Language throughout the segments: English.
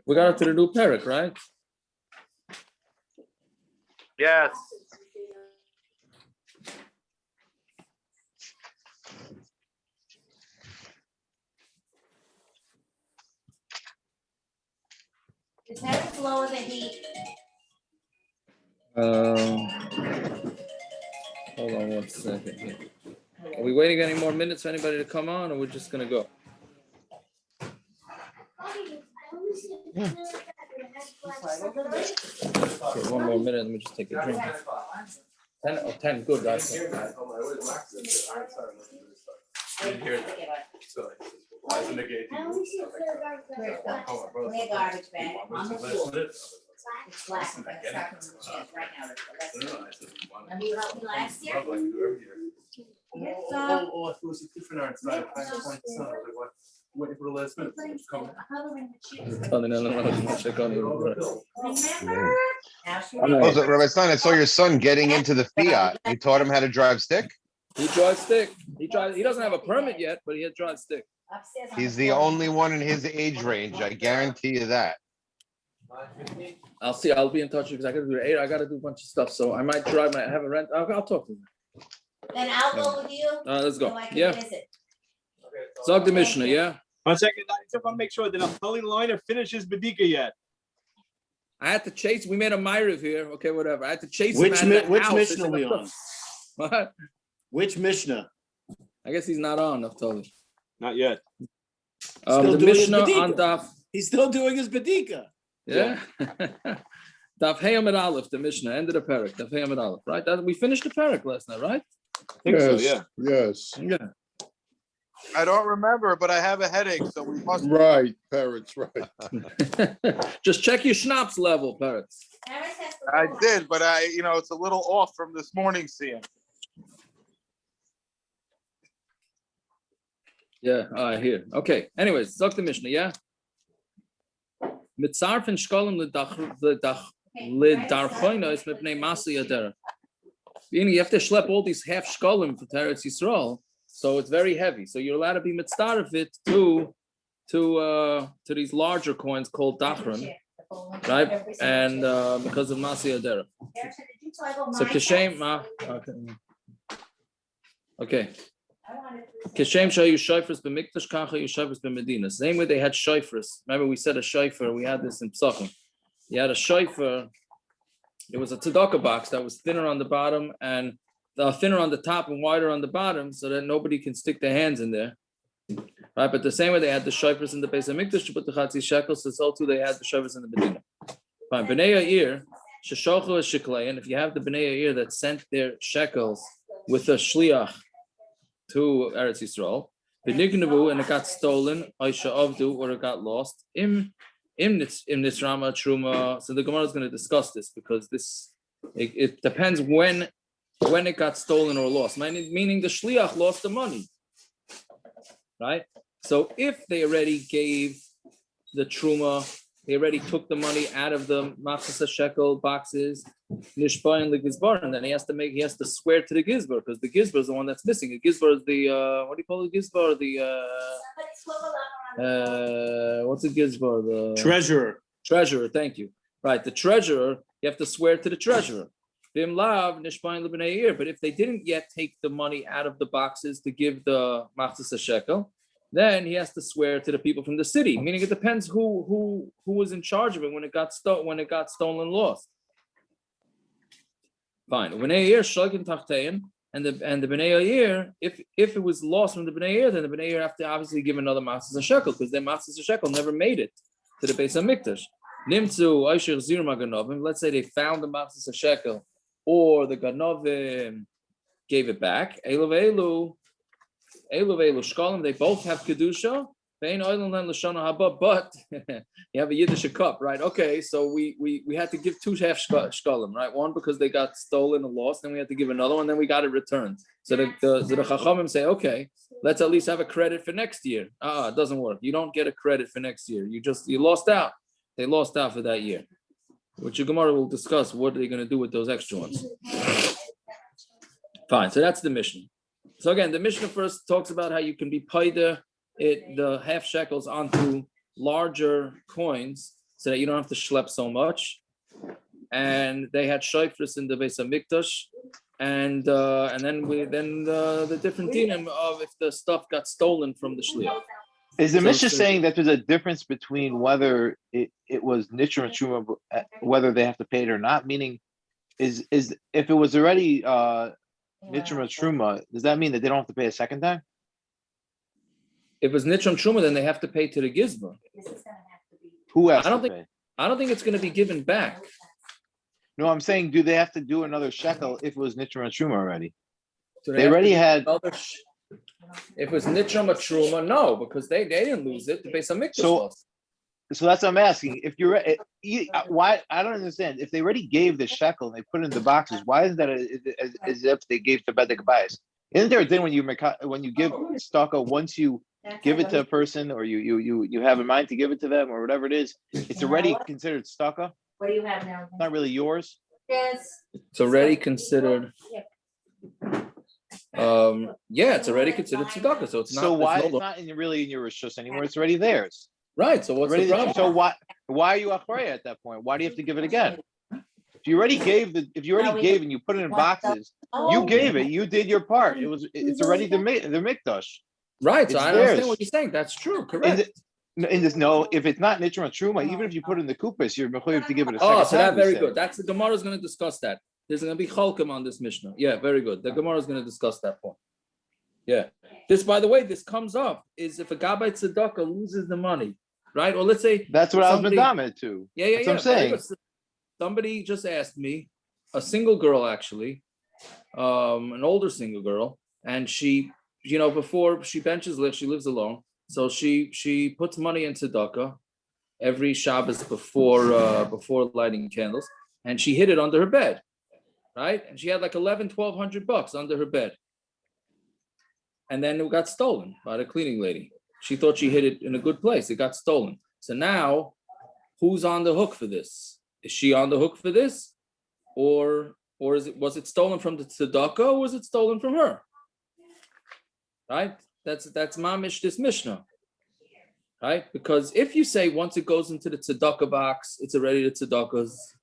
We got into the new Perek, right? Yes. The Perek lower the heat. Hold on 1 second here. Are we waiting any more minutes for anybody to come on, or we're just gonna go? Okay, 1 more minute. Let me just take a drink. 10, good, guys. Where's the garbage bag? On the floor. It's black. I'm gonna start from the chest right now. Remember you helped me last year? Oh, it was a different art. Waiting for the last minute. Remember? Oh, Rabbi Stein, I saw your son getting into the Fiat. You taught him how to drive stick? He drives stick. He doesn't have a permit yet, but he has drive stick. Upstairs on He's the the floor. only one in his age range. I guarantee you that. I'll see. I'll be in touch because I got to do 8. I got to do a bunch of stuff, so I might drive. I have a rent. I'll talk to him. Then I'll go with you. Let's go. So I can Yeah. visit. Zog the Mishnah. Yeah. 1 second. I just want to make sure that I'm totally line or finishes Bedika yet. I had to chase. We made a Myriv here. Okay, whatever. I had to chase Which him out of the which house. Mishnah They said, we on? What? Which Mishnah? I guess he's not on. I've told you. Not yet. Still The doing his Mishnah Bedika. on Daf. He's still doing his Bedika. Yeah. Daf Yomi Aleph, the Mishnah, end of the Perek. Daf Yomi Aleph, right? We finished the Perek last night, right? I think so, yeah. Yes, Yeah. I don't remember, but I have a headache, so we must. right, Peretz, right. Just check your schnapps level, Perek. Paris has to I go. did, but it's a little off from this morning seeing. Yeah, here. Okay. Anyways, Zog the Mishnah, yeah? מצרפין שקלים לדרכוינו is מפני maaser ידרה. You have to schlep all these half shkalim for Teretz Yisrael, so it's very heavy. So you're allowed to be mitzdaref it to these larger coins called dachron, right? And because of maaser yadera. So kishem okay. Kishem shayu shofars b'mikdash kacha yu shofars b'medina. Same way they had shofars. Remember we said a shofar. We had this in Psachim. You had a shofar. It was a tzedakah box that was thinner on the bottom and thinner on the top and wider on the bottom, so that nobody can stick their hands in there. Right, but the same way they had the shofars in the Beis Hamikdash to put the chatzi shekels, so too they had the shofars in the Medina. Fine, Bnei Yair sheshochu shekel, and if you have the Bnei Yair that sent their shekels with a shliach to Eretz Yisrael, v'nignavu, and it got stolen, oisha avdu, or it got lost. Im nisrama truma. So the Gemara is going to discuss this because it depends when it got stolen or lost. Meaning the shliach lost the money, right? So if they already gave the truma, they already took the money out of the maaser shekel boxes, nishba and the gizbar, and then he has to swear to the gizbar because the gizbar is the one that's missing. The gizbar is the what do you call the gizbar? What's the gizbar? The Treasurer. Treasurer. Thank you. Right, the treasurer. You have to swear to the treasurer. Bim lav nishba and lebnei ir. But if they didn't yet take the money out of the boxes to give the maaser shekel, then he has to swear to the people from the city. Meaning, it depends who was in charge of it when it got stolen and lost. Fine. Bnei Yair shogin tachtein, and the Bnei Yair, if it was lost from the Bnei Yair, then the Bnei Yair have to obviously give another maaser shekel because their maaser shekel never made it to the Beis Hamikdash. Nimtzu oishir zir maganovim. Let's say they found the maaser shekel, or the ganovim gave it back. Elu shkalim, they both have kedusha. But you have a Yiddish cup, right? Okay, so we had to give 2 half shkalim, right? One because they got stolen and lost, then we had to give another one, then we got it returned. So the Chachamim say, okay, let's at least have a credit for next year. It doesn't work. You don't get a credit for next year. You lost out. They lost out for that year. Which Gemara will discuss. What are they going to do with those extra ones? Fine. So that's the Mishnah. So again, the Mishnah first talks about how you can be paida the half shekels onto larger coins so that you don't have to schlep so much. And they had shofars in the Beis Hamikdash, and then the different dinim of if the stuff got stolen from the shliach. Is the So Mishnah it's- saying that there's a difference between whether it was nitra and truma, whether they have to pay it or not? Meaning, is if it was already nitra and truma, does that mean that they don't have to pay a second time? If it's nitram truma, then they have to pay to the gizba. Who has I don't to think- pay? I don't think it's going to be given back. No, I'm saying, do they have to do another shekel if it was nitra and truma already? So They have to already do had. another if it was nitram or truma, no, because they didn't lose it. The Beis Hamikdash lost. So that's what I'm asking. If you're why I don't understand. If they already gave the shekel and they put it in the boxes, why isn't that as if they gave to bedek bias? Isn't there a thing when you give staka, once you give it to a person or you have in mind to give it to them or whatever it is, it's already considered staka? What do you have now? It's not really yours. Yes. It's already considered. It's already considered tzedakah, so it's not. So why it's it's not really in your rishus anymore? It's already theirs. Right. So what's the problem? So why are you achrei at that point? Why do you have to give it again? If you already gave and you put it in boxes, you gave it. You did your part. It's already the mikdash. Right. So It's I understand theirs. what you're saying. That's true. Correct. If it's not nitra and truma, even if you put it in the kupas, you're mechuyev to give it a second Oh, so time. that's very good. That's the Gemara is going to discuss that. There's going to be cholkim on this Mishnah. Yeah, very good. The Gemara is going to discuss that point. Yeah. This, by the way, this comes up is if a gabbai tzedakah loses the money, right? Or let's say That's what somebody- I was medamed to. Yeah. That's what I'm saying. Very good. Somebody just asked me, a single girl actually, an older single girl, and she, before she benches lift, she lives alone. So she puts money in tzedakah every Shabbos before lighting candles, and she hid it under her bed, right? And she had like $1,100-1,200 under her bed, and then it got stolen by the cleaning lady. She thought she hid it in a good place. It got stolen. So now, who's on the hook for this? Is she on the hook for this, or was it stolen from the tzedakah, or was it stolen from her? Right? That's mamish this Mishnah, right? Because if you say once it goes into the tzedakah box, it's already the tzedakah's,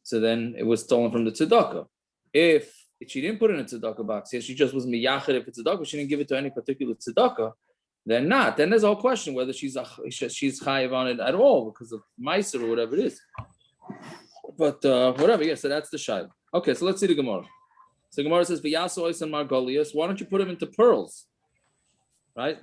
so then it was stolen from the tzedakah. If she didn't put it in a tzedakah box, she just was miyachid if it's tzedakah, she didn't give it to any particular tzedakah, then not. Then there's a whole question whether she's chayiv on it at all because of maaser or whatever it is. But whatever, yeah. So that's the shayla. Okay, so let's see the Gemara. So Gemara says, "V'yaso ois and margolius." Why don't you put them into pearls? Right.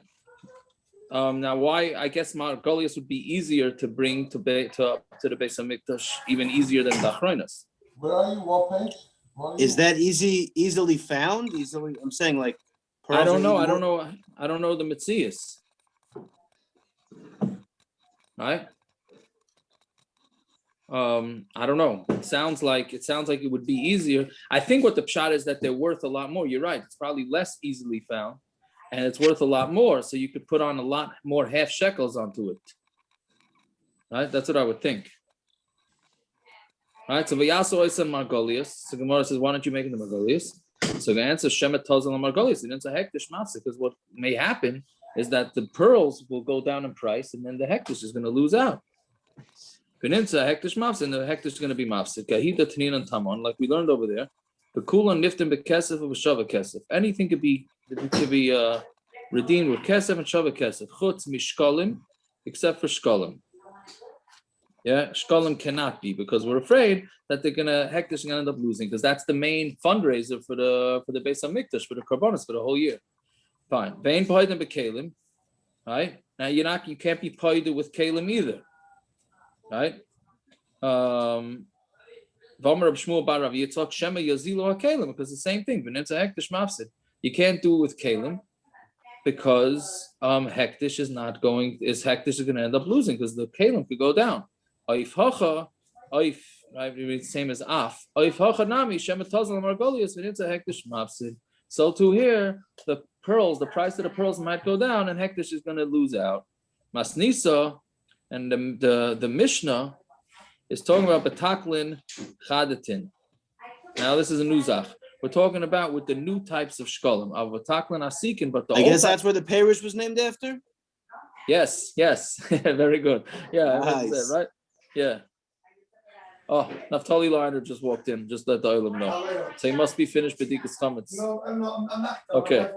Now, why? I guess margolius would be easier to bring to the Beis Hamikdash, even easier than the achronos. Where are you? What page? Is that easily found? I'm saying like. I don't know. I don't know the Metzias. Right. I don't know. It sounds like it would be easier. I think what the pshat is that they're worth a lot more. You're right. It's probably less easily found, and it's worth a lot more. So you could put on a lot more half shekels onto it. Right. That's what I would think. All right. So v'yaso oisan margolius. So Gemara says, why don't you make it the margolius? So the answer shemet tazal margolius. It didn't say hektish mafsik, because what may happen is that the pearls will go down in price, and then the hektish is going to lose out. Peninsa hektish mafsik, and the hektish is going to be mafsik. Kahida tanin and tamon, like we learned over there. The kulan niftim bekesef of shava kesef. Anything could be redeemed with kesef and shava kesef. Chutz mishkalim, except for shkalim. Yeah, shkalim cannot be, because we're afraid that hektish is gonna end up losing, because that's the main fundraiser for the Beis Hamikdash, for the korbanos for the whole year. Fine. Vein paidin bekalim, right? Now you can't be paided with kalim either, right? V'amar Reb Shmuel bar Rav Yitzchak shema yazilu hakalim, because the same thing. V'nimtza hektish mafsid. You can't do it with kalim, because hektish is going to end up losing, because the kalim could go down. Oif hacha, oif, right? Same as af. Oif hacha nami shemetazal margolius v'nimtza hektish mafsid. So too here, the price of the pearls might go down, and hektish is going to lose out. Masnisa, and the Mishnah is talking about betaklin chadatin. Now this is a nuzach. We're talking about with the new types of shkalim of betaklin asikin, but I guess that's where the parish was named after. Yes, very good. Yeah, that's Nice. it, right? Yeah. Oh, Naftali Liner just walked in. Just let the Olam know. So he must be finished Bedikas Chametz. No, I'm not. Okay.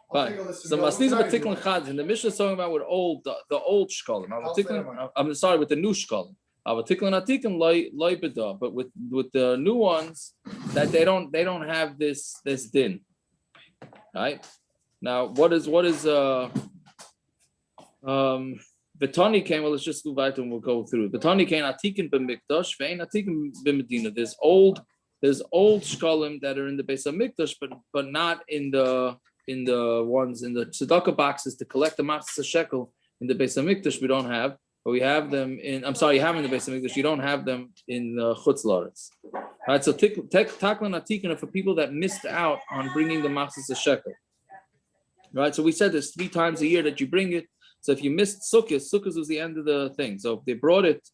Fine. So Masliza B'Tiklin Chad, and the Mishnah is talking about with the old shkalim. I'm sorry, with the new shkalim. But with the new ones, that they don't have this din. Right? Now, what is Betani came, well, let's just do weiter and we'll go through. Betani came atikin b'mikdash, vein atikin b'medina. There's old shkalim that are in the Beis HaMikdash, but not in the ones in the tzedakah boxes to collect the maaser shekel in the Beis HaMikdash. We don't have, but we have them in. I'm sorry, you have them in the Beis HaMikdash. You don't have them in Chutz La'aretz. All right, so taklan atikin are for people that missed out on bringing the maaser shekel. Right, so we said this 3 times a year that you bring it. So if you missed Sukkot was the end of the thing. So if they brought it,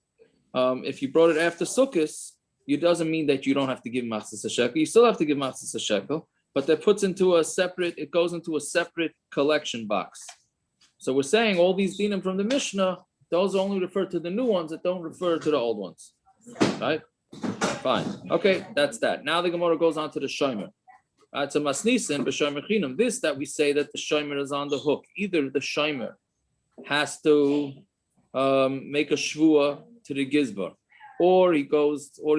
if you brought it after Sukkot, it doesn't mean that you don't have to give maaser shekel. You still have to give maaser shekel, but that goes into a separate collection box. So we're saying all these dinim from the Mishnah, those only refer to the new ones that don't refer to the old ones. Right? Fine. Okay, that's that. Now the Gemara goes on to the shomer. So masnisen b'shomer chinam. This that we say that the shomer is on the hook. Either the shomer has to make a shvua to the gizbar, or he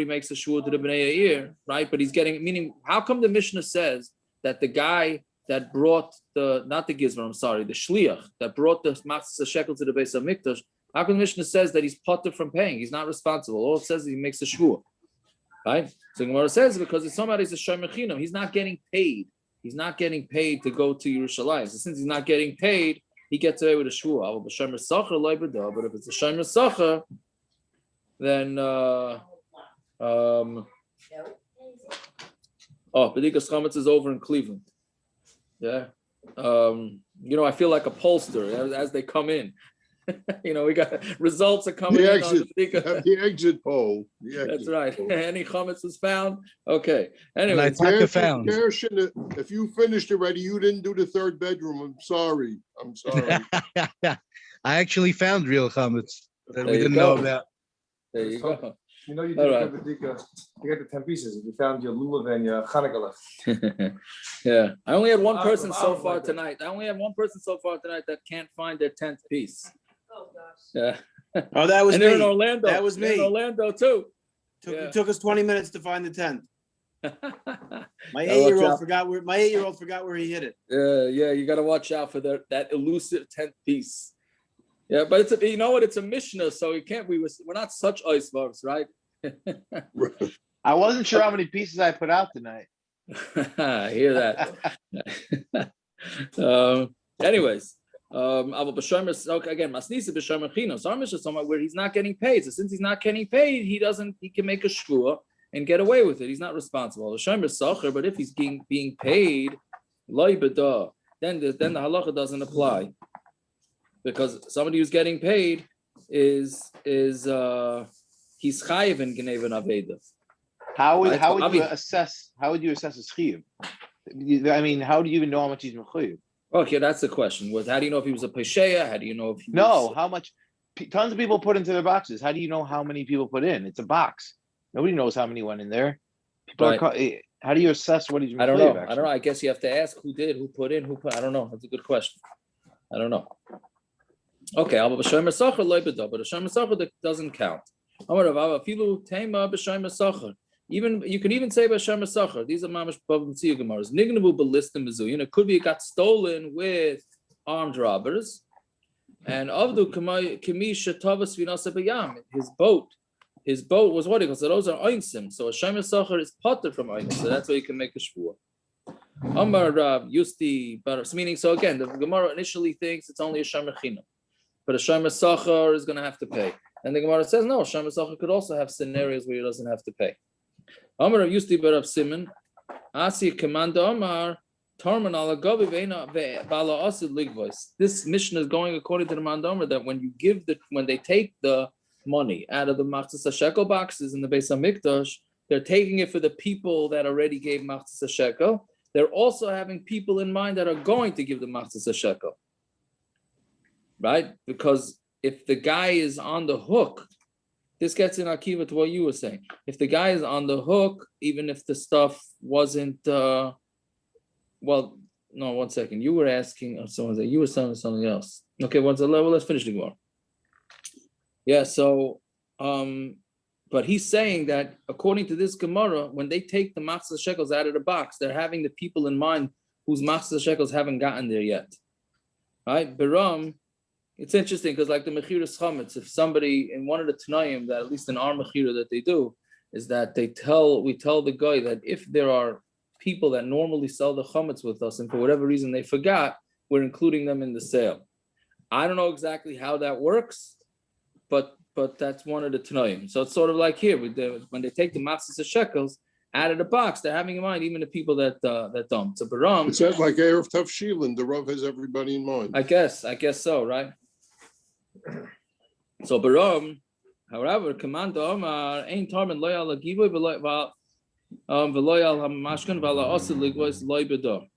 makes a shvua to the bnei yair, right? But he's getting, meaning, how come the Mishnah says that the guy that brought not the gizbar, I'm sorry, the shliach that brought the maaser shekel to the Beis HaMikdash, how come the Mishnah says that he's potter from paying? He's not responsible. All it says is he makes a shvua, right? So Gemara says because if somebody's a shomer chinam, he's not getting paid. He's not getting paid to go to Yerushalayim. So since he's not getting paid, he gets away with a shvua. But if it's a shomer sacher, then Bedikas Chametz is over in Cleveland. Yeah, I feel like a pollster as they come in. We got results are coming in on the exit poll. That's right. Any chametz was found. Okay. Anyway, if you finished already, you didn't do the 3rd bedroom. I'm sorry. I actually found real chametz that we didn't know about. There you go. You did a bedika. You got the 10 pieces. You found your lulav and your Chanukah. Yeah, I only had one person so far tonight. That can't find their 10th piece. Oh, gosh. Yeah. Oh, that was and me. they're in Orlando. That was me. In Orlando too. It took us 20 minutes to find the 10th. My Gotta 8-year-old forgot where he hid it. Yeah, you got to watch out for that elusive 10th piece. Yeah, but it's it's a Mishnah, so we're not such icebergs, right? I wasn't sure how many pieces I put out tonight. I hear that. Anyways, again, Masnisa b'shomer chinam. So our Mishnah is talking about where he's not getting paid. So since he's not getting paid, he can make a shvua and get away with it. He's not responsible. The shomer sacher, but if he's being paid, loy b'da, then the halacha doesn't apply. Because somebody who's getting paid is he's chayiv in Geneva and Aveda. How would you assess a chayiv? I mean, how do you even know how much he's mechayiv? Okay, that's the question. How do you know if he was a pesheya? How do you know if he how much? Tons of people put into their boxes. How do you know how many people put in? It's a box. Nobody knows how many went in there. People how do you assess what he's mechayiv? I don't know. I don't know. I guess you have to ask who did, who put in, I don't know. That's a good question. I don't know. Okay, but a shomer sacher that doesn't count. Even you can even say by shomer sacher. These are mamash bavimtziyu gemaras. Nignavu balistim mezuyim. It could be it got stolen with armed robbers. And avdu kemi shetavas vinasa bayam. His boat was what he calls. So those are oinsim. So a shomer sacher is potter from oinsim. So that's why you can make a shvua. Amar Rav Yusti, meaning so again the Gemara initially thinks it's only a shomer chinam. But a shomer sacher is going to have to pay. And the Gemara says, no, shomer sacher could also have scenarios where he doesn't have to pay. Amar of Yusti Barav Simon, Asi Kamanda Amar, Tarman ala Gabi Veina Bala Asid Ligvois. This mission is going according to the Mandamar that when they take the money out of the maaser shekel boxes in the Beis HaMikdash, they're taking it for the people that already gave maaser shekel. They're also having people in mind that are going to give the maaser shekel. right? Because if the guy is on the hook, this gets in Akiva to what you were saying. If the guy is on the hook, even if the stuff wasn't, well, no, 1 second. You were asking, or someone said you were saying something else. Okay, let's finish the Gemara. Yeah, so, but he's saying that according to this Gemara, when they take the maaser shekels out of the box, they're having the people in mind whose maaser shekels haven't gotten there yet, right? Baram, it's interesting because like the mechiras chametz, if somebody in one of the Tanaim that at least in our mechira that they do is that we tell the guy that if there are people that normally sell the chametz with us and for whatever reason they forgot, we're including them in the sale. I don't know exactly how that works, but that's one of the Tanaim. So it's sort of like here when they take the maaser shekels out of the box, they're having in mind even the people that don't. So Baram, It says like Erev Tavshilin, the Rav has everybody in mind. I guess so, right? So Baram, however, command Omar ain't tarmin loyal giboy veloyal hamashkan vala osid ligvois loybeda.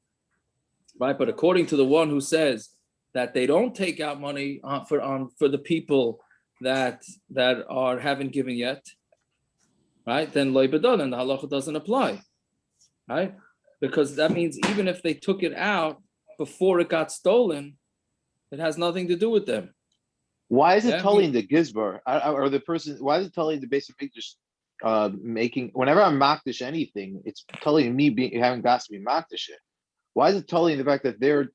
Right, but according to the one who says that they don't take out money for the people that haven't given yet, right? Then loybeda, then the halacha doesn't apply, right? Because that means even if they took it out before it got stolen, it has nothing to do with them. Why is it telling the gizbar or the person? Why is it telling the basic just making? Whenever I'm makdish anything, it's telling me having got to be makdish it. Why is it telling the fact that they're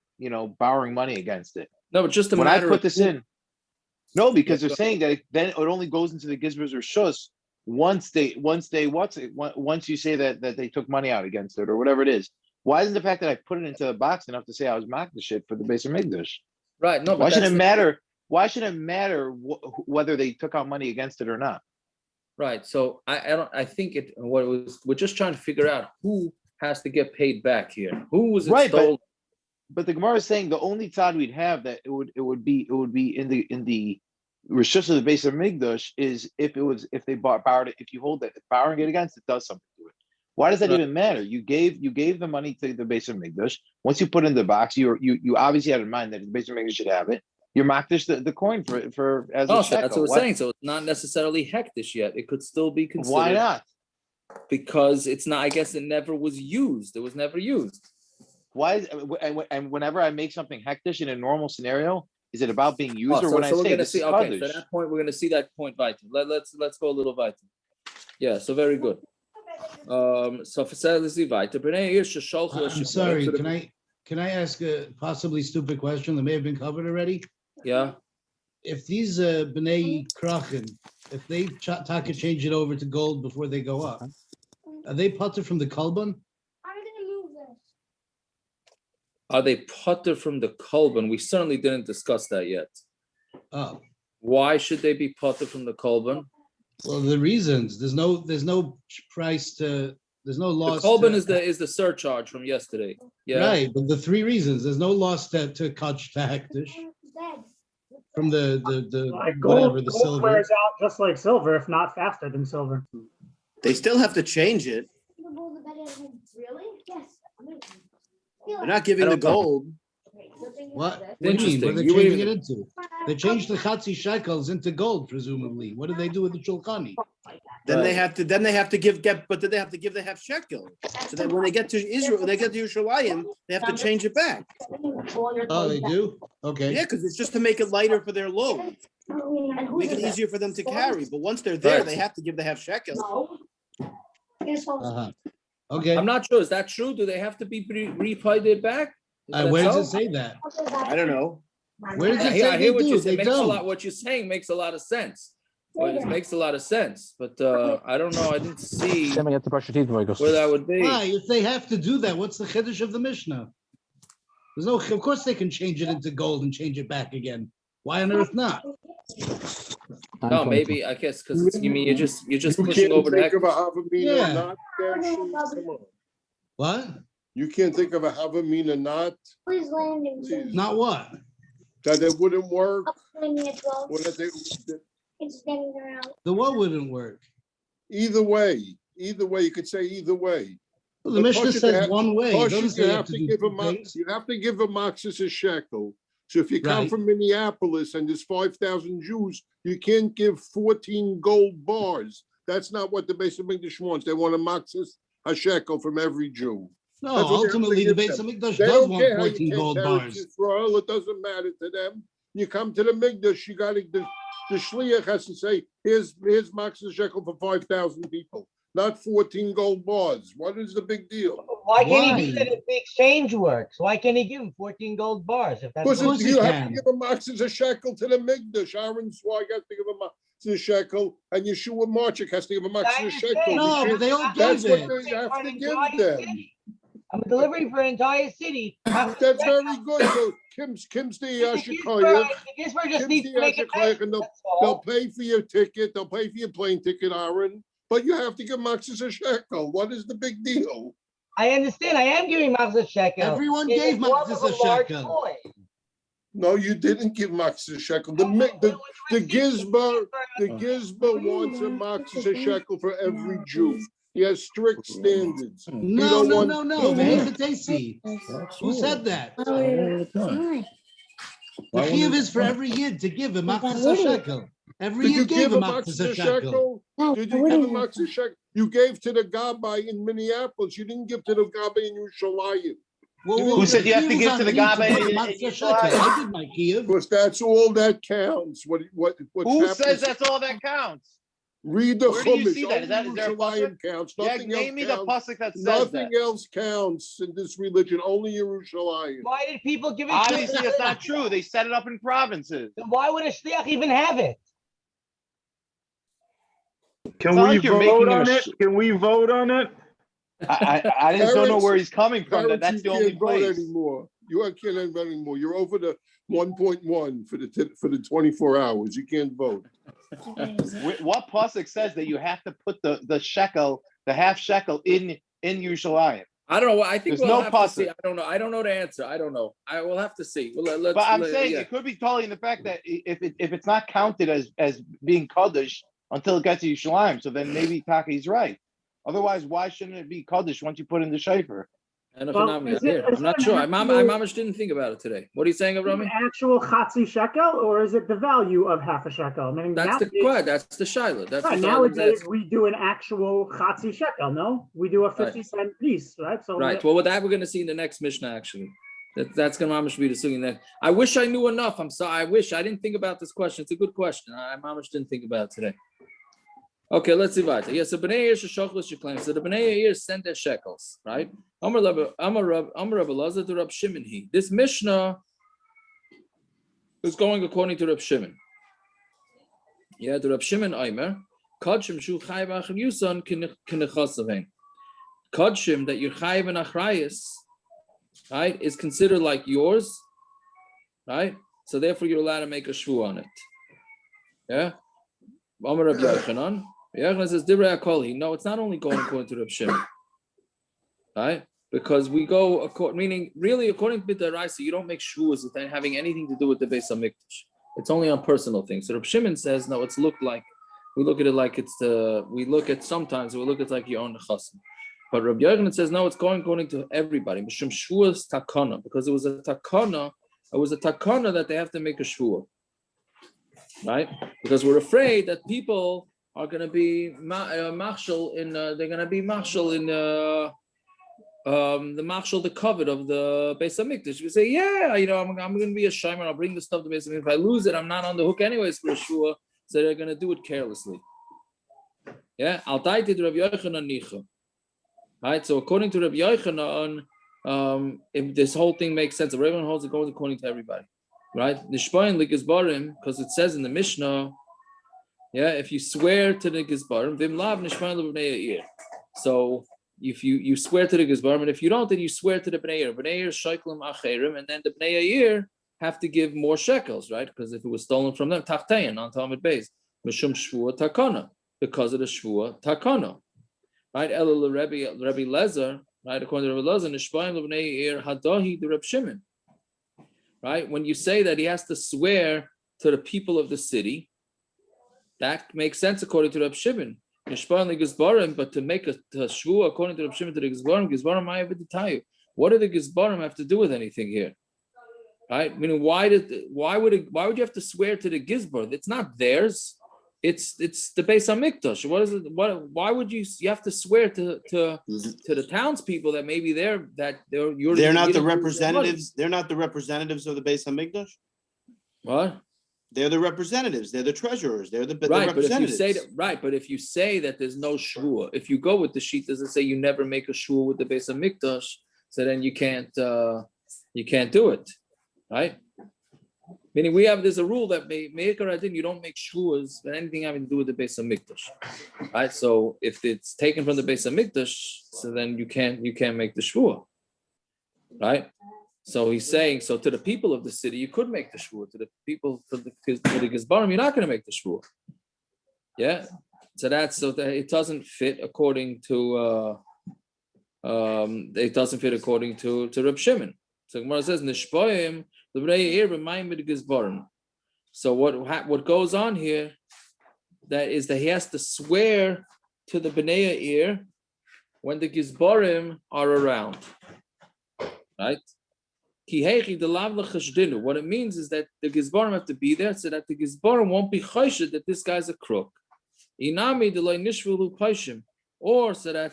borrowing money against it? No, but just when I put this in. No, because they're saying that then it only goes into the gizbar's or shus once you say that they took money out against it or whatever it is. Why isn't the fact that I put it into the box enough to say I was makdish it for the basic mikdash? Right. No. But why should it matter? Why should it matter whether they took out money against it or not? Right. So I think we're just trying to figure out who has to get paid back here. Who was it stolen? But the Gemara is saying the only tzad we'd have that it would be in the rishus of the base of Migdash is if they borrowed it. If you hold that borrowing it against it does something to it. Why does that even matter? You gave the money to the base of Migdash. Once you put it in the box, you obviously had in mind that the base of Migdash should have it. You're makdish the coin for as a shekel. So that's what we're saying. So it's not necessarily hektish yet. It could still be considered. Why not? Because it's not. I guess it never was used. It was never used. Why? And whenever I make something hektish in a normal scenario, is it about being used or when I say this is okay, so at that point we're going to see that point weiter. Let's go a little weiter. Yeah. So very good. So for Sadly weiter. I'm sorry. Can I ask a possibly stupid question that may have been covered already? Yeah. If these B'nai Krachin, if they taka change it over to gold before they go up, are they putter from the kolbon? Are they putter from the kolbon? We certainly didn't discuss that yet. Oh. Why should they be putter from the kolbon? Well, the reasons there's no price to. There's no loss. The kolbon is the surcharge from yesterday. Yeah. Right, but the three reasons there's no loss to kach to hektish from the whatever the silver. Gold wears out just like silver, if not faster than silver. They still have to change it. Really? Yes. They're not giving the gold. What do you mean? What are they changing it into? They changed the chatzi shekels into gold, presumably. What do they do with the shulchani? Then they have to give the half shekel. So that when they get to Israel, they get to Yerushalayim, they have to change it back. Oh, they do? Okay. Yeah, because it's just to make it lighter for their load. Make it easier for them to carry. But once they're there, they have to give the half shekel. Okay. I'm not sure. Is that true? Do they have to be repaid back? Where does it say that? I don't know. Where does it say I hear what do? you say. They don't. What you're saying makes a lot of sense. Well, it makes a lot of sense, but I don't know. I didn't see where that would be. Why? If they have to do that, what's the chiddush of the Mishnah? There's no. Of course, they can change it into gold and change it back again. Why on earth not? No, maybe I guess because you're just pushing over the. Yeah. What? You can't think of a Havamina not? Not what? That it wouldn't work? Or that The what wouldn't work? Either way, you could say either way. Well, the Mishnah says one way. You have to give a Maxis a shekel. So if you come Right. from Minneapolis and there's 5,000 Jews, you can't give 14 gold bars. That's not what the Beis Hamikdash wants. They want a maxis a shekel from every Jew. No, That's what they have to ultimately, the give Beis them. Hamikdash They does don't want care how you 14 take gold Eretz bars. Yisrael. It doesn't matter to them. You come to the Mikdash, you got to, the shliach has to say, here's maxis shekel for 5,000 people, not 14 gold bars. What is the big deal? Why can't he do Why? that if the exchange works? Why can't he give him 14 gold bars if that's Because Of course you he have can. to give a maxis a shekel to the Mikdash. Aaron Swag has to give a maxis a shekel, and Yeshua Marchik has to give a maxis a shekel. No, You but they all can't- That's gave what it. they have to give entire them. city. I'm delivering for an entire city. That's very good. So Kim's the Yashikoyach. The Gisber just Kim's needs the to make it Yashikoyach, better, and they'll that's all. pay for your ticket. They'll pay for your plane ticket, Aaron. But you have to give maxis a shekel. What is the big deal? I understand. I am giving maxis shekel. Everyone in gave the form maxis of a large shekel. coin. No, you didn't give maxis a shekel. The Gizbar wants a maxis a shekel for every Jew. He has strict standards. He No, don't no, want- no, no. Vehemetesi. Who said that? The chiyuv is for every yid to give a maxis a shekel. Every Did you yid gave give a a maxis a maxis a shekel. shekel? Did you give a maxis a shekel? You gave to the Gabbai in Minneapolis. You didn't give to the Gabbai in Yerushalayim. Who said you have to give to the Gabbai in Yerushalayim? I did my chiyuv. Because that's all that counts. What's Who happened- says that's all that counts? Read the Where do you Chumash. see that? Is there a Yerushalayim pasuk? counts. Yeah, Nothing name me else the counts. pasuk that says Nothing that. else counts in this religion. Only Yerushalayim. Why did people give it Obviously, to it's not true. They set it up in provinces. Then why would a shliach even have it? Can It's not we like you're vote making him on a it? Can we vote on it? I just don't know where he's coming from. Parents, That's you the only can't vote place. anymore. You can't vote anymore. You're over the 1.1 for the 24 hours. You can't vote. What pasuk says that you have to put the shekel, the half shekel in Yerushalayim? I don't know. I think There's we'll no have to see. pasuk. I don't know. I don't know the answer. I don't know. I will have to see. Well, let's, But I'm let- saying yeah. it could be totally in the fact that if it's not counted as being kaddish until it gets to Yerushalayim, so then maybe Taki's right. Otherwise, why shouldn't it be kaddish once you put in the shayfer? And if Well, I'm is I'm not it sure. I an mamish didn't think about it today. What are you saying, An Avrami? actual chatzi shekel, or is it the value of half a shekel? Meaning That's the nowadays- quad. That's the shiloh. That's right, what nowadays we do an actual chatzi shekel. No, we do a 50-cent piece, right? So Right. Well, with that we're going to see in the next Mishnah. Actually, that's going to mamish be the sugi next. I wish I knew enough. I'm sorry. I wish I didn't think about this question. It's a good question. I mamish didn't think about it today. Okay, let's see about it. Yeah, so Bnei Yair sheshochlus shekel. So the Bnei Yair sent their shekels, right? Amar Rabbi Elazar to Rab Shimon. This Mishnah is going according to Rab Shimon. Yeah, the Rab Shimon Aimer. Kodshim shu chayiv achar yuson k'nechasavein. Kodshim that you're chayiv and achrayis, right, is considered like yours, right? So therefore you're allowed to make a shvu on it. Yeah. Amar Rabbi Yochanan. Yochanan says, Divrei HaKol. No, it's not only going according to Rab Shimon, right? Because we go according, meaning really according to the Raisa, you don't make shvuas with having anything to do with the Beis Hamikdash. It's only on personal things. So Rab Shimon says, no, it's looked like we look at it like it's the. We look at sometimes we look at it like you own the chassan. But Rabbi Yochanan says, no, it's going according to everybody. Mishum shvuas takana, because it was a takana. It was a takana that they have to make a shvua, right? Because we're afraid that people are going to be machshel in. They're going to be machshel in the machshel, the covet of the Beis Hamikdash. We say, yeah, I'm going to be a shaymer. I'll bring the stuff to Beis Hamikdash. If I lose it, I'm not on the hook anyways for a shvua. So they're going to do it carelessly. Yeah, Al Taiti to Rabbi Yochanan Nicha. Right. So according to Rabbi Yochanan, if this whole thing makes sense, everyone holds it goes according to everybody. Right? Nishpayin ligizbarim, because it says in the Mishnah, yeah, if you swear to the gizbarim, vim lav nishpayin lebnei yair. So if you swear to the gizbarim, and if you don't, then you swear to the bnei yair. Bnei yair shkalim acherim, and then the bnei yair have to give more shekels, right? Because if it was stolen from them, tachtein on Talmud Beis, mishum shvua takana, because of the shvua takana, right? Ela Rabbi Lezer, right? According to Rabbi Lezer, nishpayin lebnei yair hadahi the Reb Shimon, right? When you say that he has to swear to the people of the city, that makes sense according to Reb Shimon. Nishpayin legizbarim, but to make a shvua according to Reb Shimon to the gizbarim, ma'avid tayu. What do the gizbarim have to do with anything here? Right? Meaning, why would you have to swear to the gizbar? It's not theirs. It's the Beis Hamikdash. What is it? Why would you have to swear to the townspeople that maybe they're not the representatives. They're not the representatives of the Beis Hamikdash. What? They're the representatives. They're the treasurers. They're the right. But representatives. if you say that there's no shvua, if you go with the sheet, does it say you never make a shvua with the Beis Hamikdash? So then you can't do it, right? Meaning there's a rule that you don't make shvuas but anything having to do with the Beis Hamikdash, right? So if it's taken from the Beis Hamikdash, so then you can't make the shvua, right? So he's saying, so to the people of the city, you could make the shvua. To the people, to the Gizbarim, you're not going to make the shvua. Yeah. So that it doesn't fit according to Reb Shimon. So Gemara says, Nishpoim, the Bnei Eir remind me the Gizbarim. So what goes on here, that is that he has to swear to the Bnei Eir when the Gizbarim are around, right? What it means is that the Gizbarim have to be there so that the Gizbarim won't be choshed that this guy's a crook. Or so that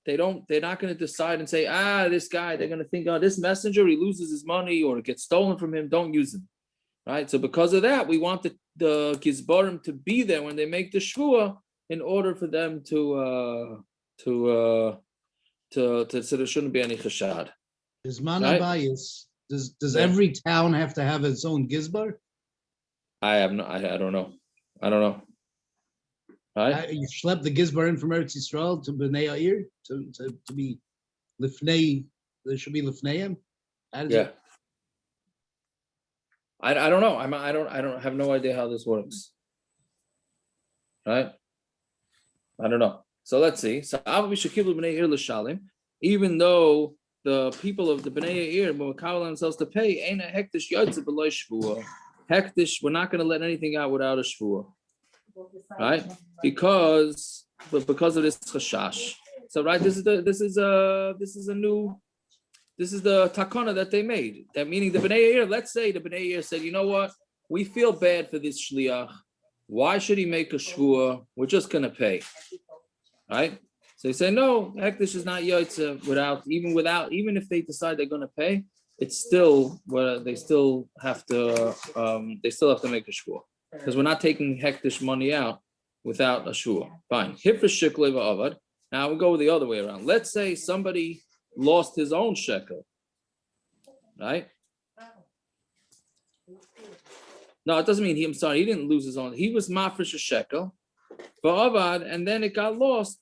they're not going to decide and say, this guy, they're going to think, this messenger, he loses his money or it gets stolen from him, don't use him. Right? So because of that, we want the Gizbarim to be there when they make the shvua in order for them to so there shouldn't be any chashad. Is Manabayis, does every town have to have its own gizbar? I don't know. Right? You schlep the gizbar in from Eretz Yisrael to Bnei Yair to be lifnei. There should be lifneim. Yeah. I don't know. I don't have no idea how this works. Right? I don't know. So let's see. So even though the people of the Bnei Yair will call themselves to pay, ain't a hektish yotze below shvua. Hektish, we're not going to let anything out without a shvua. Right, because of this chashash. So right, this is the takana that they made. That meaning the Bnei Yair. Let's say the Bnei Yair said, you know what, we feel bad for this shliach. Why should he make a shvua? We're just gonna pay. Right. So they say no. Hektish is not yotze even if they decide they're gonna pay. It's still they still have to make a shvua. Because we're not taking hektish money out without a shvua. Fine. Now we go the other way around. Let's say somebody lost his own shekel, right? No, it doesn't mean he didn't lose his own. He was mafresh a shekel, and then it got lost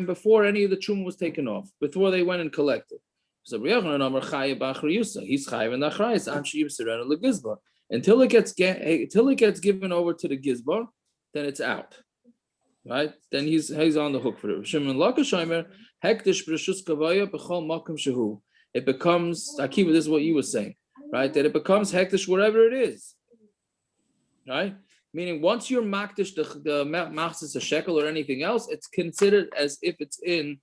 before any of the truma was taken off, before they went and collected. So he's chayiv in the achrayis until it gets given over to the gizbar, then it's out, right? Then he's on the hook for it. It becomes Akiva. This is what you were saying, right? That it becomes hektish wherever it is, right? Meaning once you're makdish the maaser a shekel or anything else, it's considered as if it's in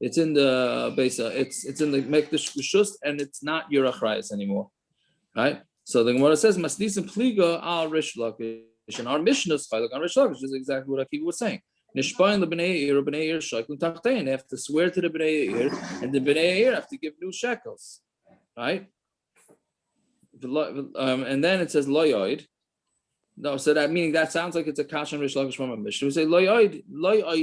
the besa, it's in the mekdish rishus, and it's not your achrayis anymore, right? So the Gemara says, "Masnisim pliga al Rish Lakish," and our Mishna is on Rish Lakish. Is exactly what Akiva was saying. Nishpain the Bnei Yair, Bnei Yair shekel tachtein. They have to swear to the Bnei Yair, and the Bnei Yair have to give new shekels, right? And then it says loyoid. No, so that sounds like it's a kash and Rish Lakish from a Mishnah. We say loyoid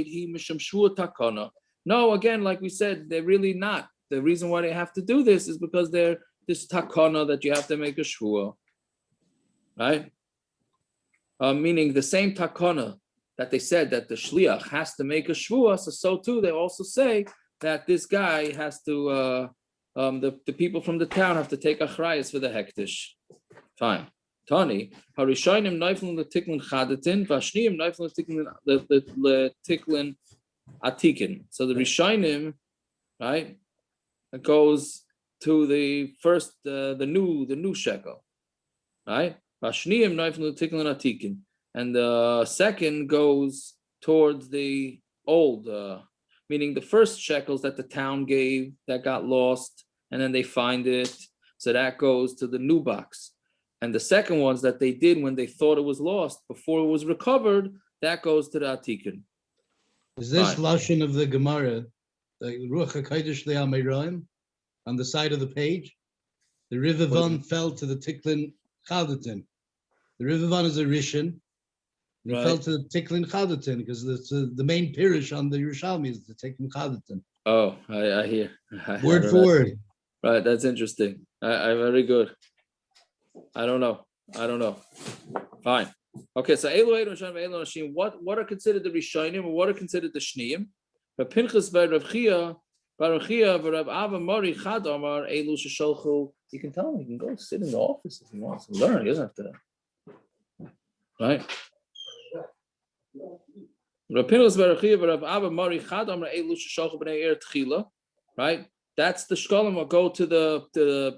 he misham shvua takana. No, again, like we said, they're really not. The reason why they have to do this is because they're this takana that you have to make a shvua, right? Meaning the same takana that they said that the shliach has to make a shvua, so too they also say that this guy has to, the people from the town have to take achrayas for the hektish. Fine. Tani, harishayim neiflin letiklin chadatin, vashniim neiflin letiklin atikin. So the rishayim, right, it goes to the first, the new shekel, right? Vashniim neiflin letiklin atikin, and the second goes towards the old, meaning the first shekels that the town gave that got lost, and then they find it. So that goes to the new box. And the second ones that they did when they thought it was lost before it was recovered, that goes to the Atikin. Is this Fine. lashon of the Gemara, the Ruach HaKodesh Le'Ameroim, on the side of the page? The Rivavon fell to the Tiklin Chadatin. The Rivavon is a Rishon. It Right. fell to the Tiklin Chadatin because the main pirish on the Yerushalmi is the Tiklin Chadatin. Oh, I hear. Word for word. Right, that's interesting. I very good. I don't know. Fine. Okay, so what are considered the Rishonim or what are considered the Shniyim? But Pinchas by Rav Chia, Rav Ava Mari Chad Amar Elu Shesholchu. You can tell him he can go sit in the office if he wants to learn. He doesn't have to. Right. Rav Pinchas by Rav Chia, Rav Ava Mari Chad Amar Elu Shesholchu Bnei Er Tchila. Right. That's the shkalim will go to the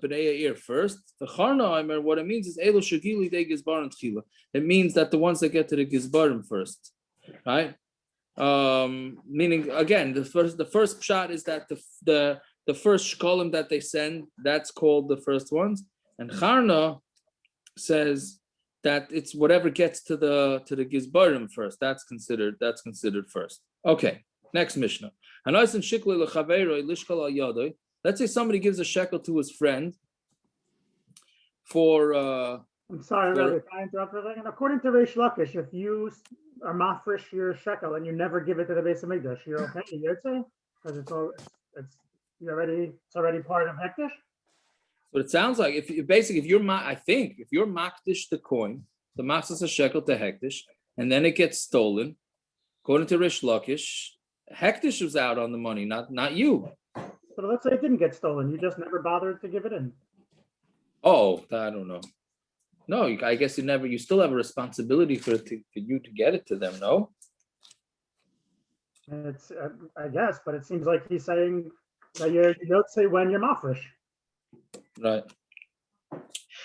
Bnei ear first. The Charna, what it means is Elo Shagili de Gizbarim Tchila. It means that the ones that get to the Gizbarim first, right? Meaning again, the first shot is that the first shkalim that they send, that's called the first ones, and Charna says that it's whatever gets to the Gizbarim first. That's considered first. Okay, next Mishnah. Let's say somebody gives a shekel to his friend for. I'm sorry, Rabbi, can I interrupt for a second? According to Reish Lakish, if you are mafresh your shekel and you never give it to the Beis Hamikdash, you're okay. You'd say because it's already part of hektish. But it sounds like if you're makdish the coin, the maaser shekel to hektish, and then it gets stolen, according to Reish Lakish. Hektish was out on the money, not you. But let's say it didn't get stolen. You just never bothered to give it in. Oh, I don't know. No, I guess you still have a responsibility for you to get it to them, no? It's, I guess, but it seems like he's saying that you don't say when you're mafresh. Right.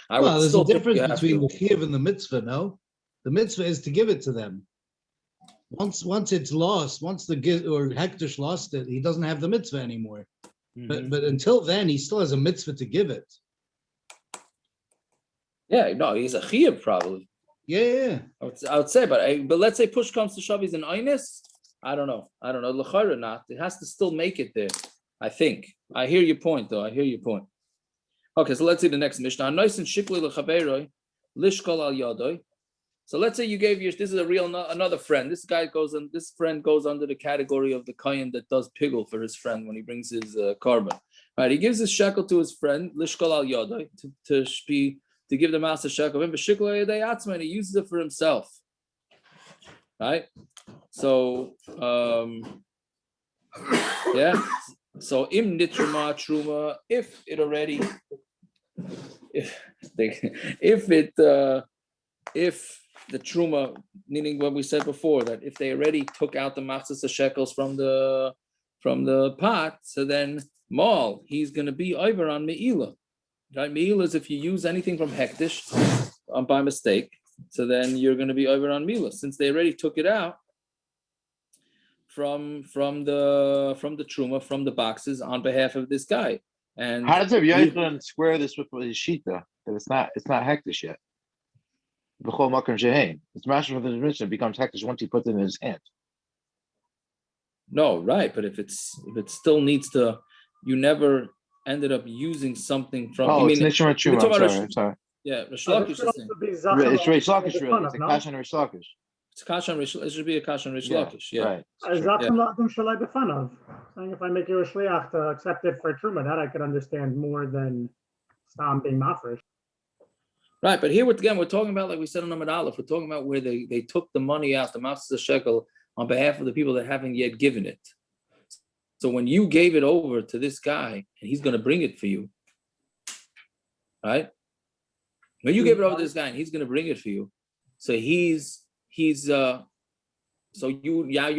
There's a difference between the chiyuv and the mitzvah, no? The mitzvah is to give it to them. Once it's lost, once the hektish lost it, he doesn't have the mitzvah anymore. Mm-hmm. But until then, he still has a mitzvah to give it. Yeah, no, he's a chiyuv probably. Yeah. I would say, but let's say push comes to shove, he's an einus. I don't know. L'chayra not. It has to still make it there. I think. I hear your point, though. Okay, so let's see the next Mishnah. Nice and shikli l'chaveroi lishkol al yadoi. So let's say you gave this is another friend. This friend goes under the category of the kayan that does pigul for his friend when he brings his carbon. Right, he gives his shekel to his friend, lishkol al yadoi, to give the maaser shekel. And he uses it for himself. Right? So so im nitruma truma, if the truma, meaning what we said before, that if they already took out the maaser shekels from the pot, so then mal, he's going to be over on meila. Right, meila is if you use anything from hektish by mistake, so then you're going to be over on meila, since they already took it out from the truma, from the boxes on behalf of this guy. And how does Rav Yochanan square this with his shita that it's not hektish yet? B'chol makom shehein. It's master for the Mishnah becomes hektish once he puts it in his hand. No, right, but if it still needs to, you never ended up using something from. Oh, it's nishma truma. I'm sorry. Yeah, Reish Lakish is saying. It's Reish Lakish really. It's a kash on Reish Lakish. It's kash on Reish. It should be a kash on Reish Lakish. Yeah. Right. Saying if I make you a shliach to accept it for truma, that I could understand more than stam being mafresh. Right, but here we're talking about, like we said on Amud Aleph, we're talking about where they took the money out, the maaser shekel, on behalf of the people that haven't yet given it. So when you gave it over to this guy, and he's going to bring it for you, right? When you gave it over to this guy, and he's going to bring it for you, so you're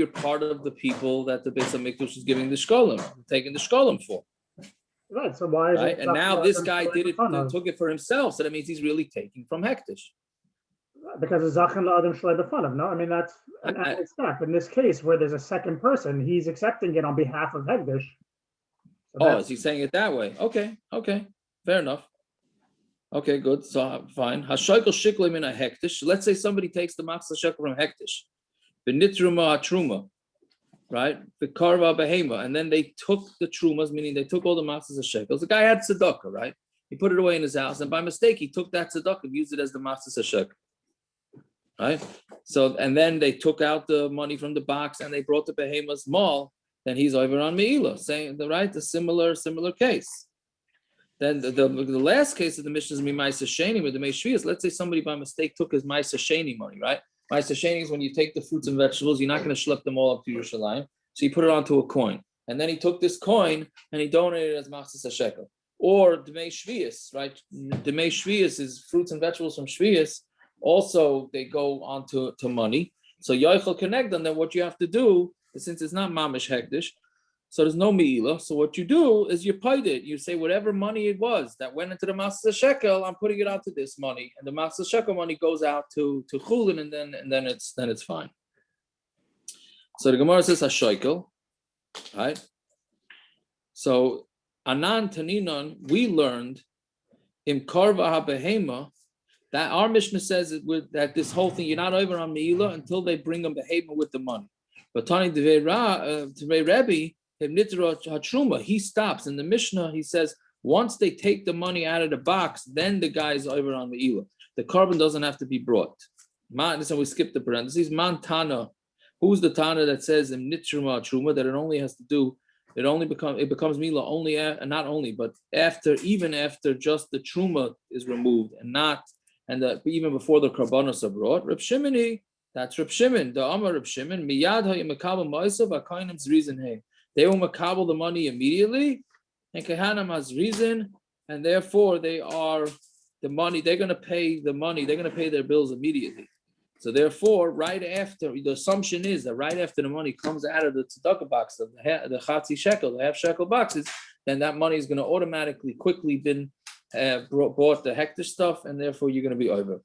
part of the people that the Beis Hamikdash is giving the shkalim, taking the shkalim for. Right, so why is it? And now this guy took it for himself, so that means he's really taking from hektish. Because it's zachan la'adam shlei b'fanav, no? I mean, that's an added step. In this case, where there's a second person, he's accepting it on behalf of hektish. So is he saying it that way? Okay, fair enough. Okay, good. So fine. Hashokel shikalim in a hektish. Let's say somebody takes the maaser shekel from hektish. B'nitruma truma, right? B'karva behema, and then they took the trumas, meaning they took all the maaser shekels. The guy had tzedakah, right? He put it away in his house, and by mistake he took that tzedakah and used it as the maaser shekel, right? So and then they took out the money from the box and they brought the behema's mall. Then he's over on meila, saying the right, a similar case. Then the last case of the Mishnah is maaser sheni with the meishvias. Let's say somebody by mistake took his maaser sheni money, right? Maaser sheni is when you take the fruits and vegetables, you're not going to schlep them all up to Yerushalayim, so you put it onto a coin, and then he took this coin and he donated it as maaser shekel. Or Dmei Shvius, right? Dmei Shvius is fruits and vegetables from Shvius. Also, they go onto money. So Yoichel connect them. Then what you have to do, since it's not mamish hektish, so there's no meila. So what you do is you paid it. You say whatever money it was that went into the maaser shekel, I'm putting it onto this money, and the maaser shekel money goes out to chulin, and then it's fine. So the Gemara says hashokel, right? So Anan Taninon, we learned in Karva HaBehema that our Mishnah says that this whole thing, you're not over on Meila until they bring a behema with the money. But Tani Devei Rebbe, Hatruma, he stops. In the Mishnah, he says, once they take the money out of the box, then the guy is over on Meila. The carbon doesn't have to be brought. This one we skip the parentheses. Man Tana, who's the Tana that says in Nitruma Truma that it only has to do it becomes mila only not only but even after just the truma is removed even before the karbanos are brought. Reb Shimoni, that's Reb Shimon. The Amar Reb Shimon miyad ha'yimekabel ma'asav ha'kainim's reason hey. They will makabel the money immediately, and kahanam has reason, and therefore they are the money. They're going to pay the money. They're going to pay their bills immediately. So therefore, right after, the assumption is that right after the money comes out of the tzedakah box, the chatzi shekel, the half shekel boxes, then that money is going to automatically, quickly been bought the hektish stuff, and therefore you're going to be over.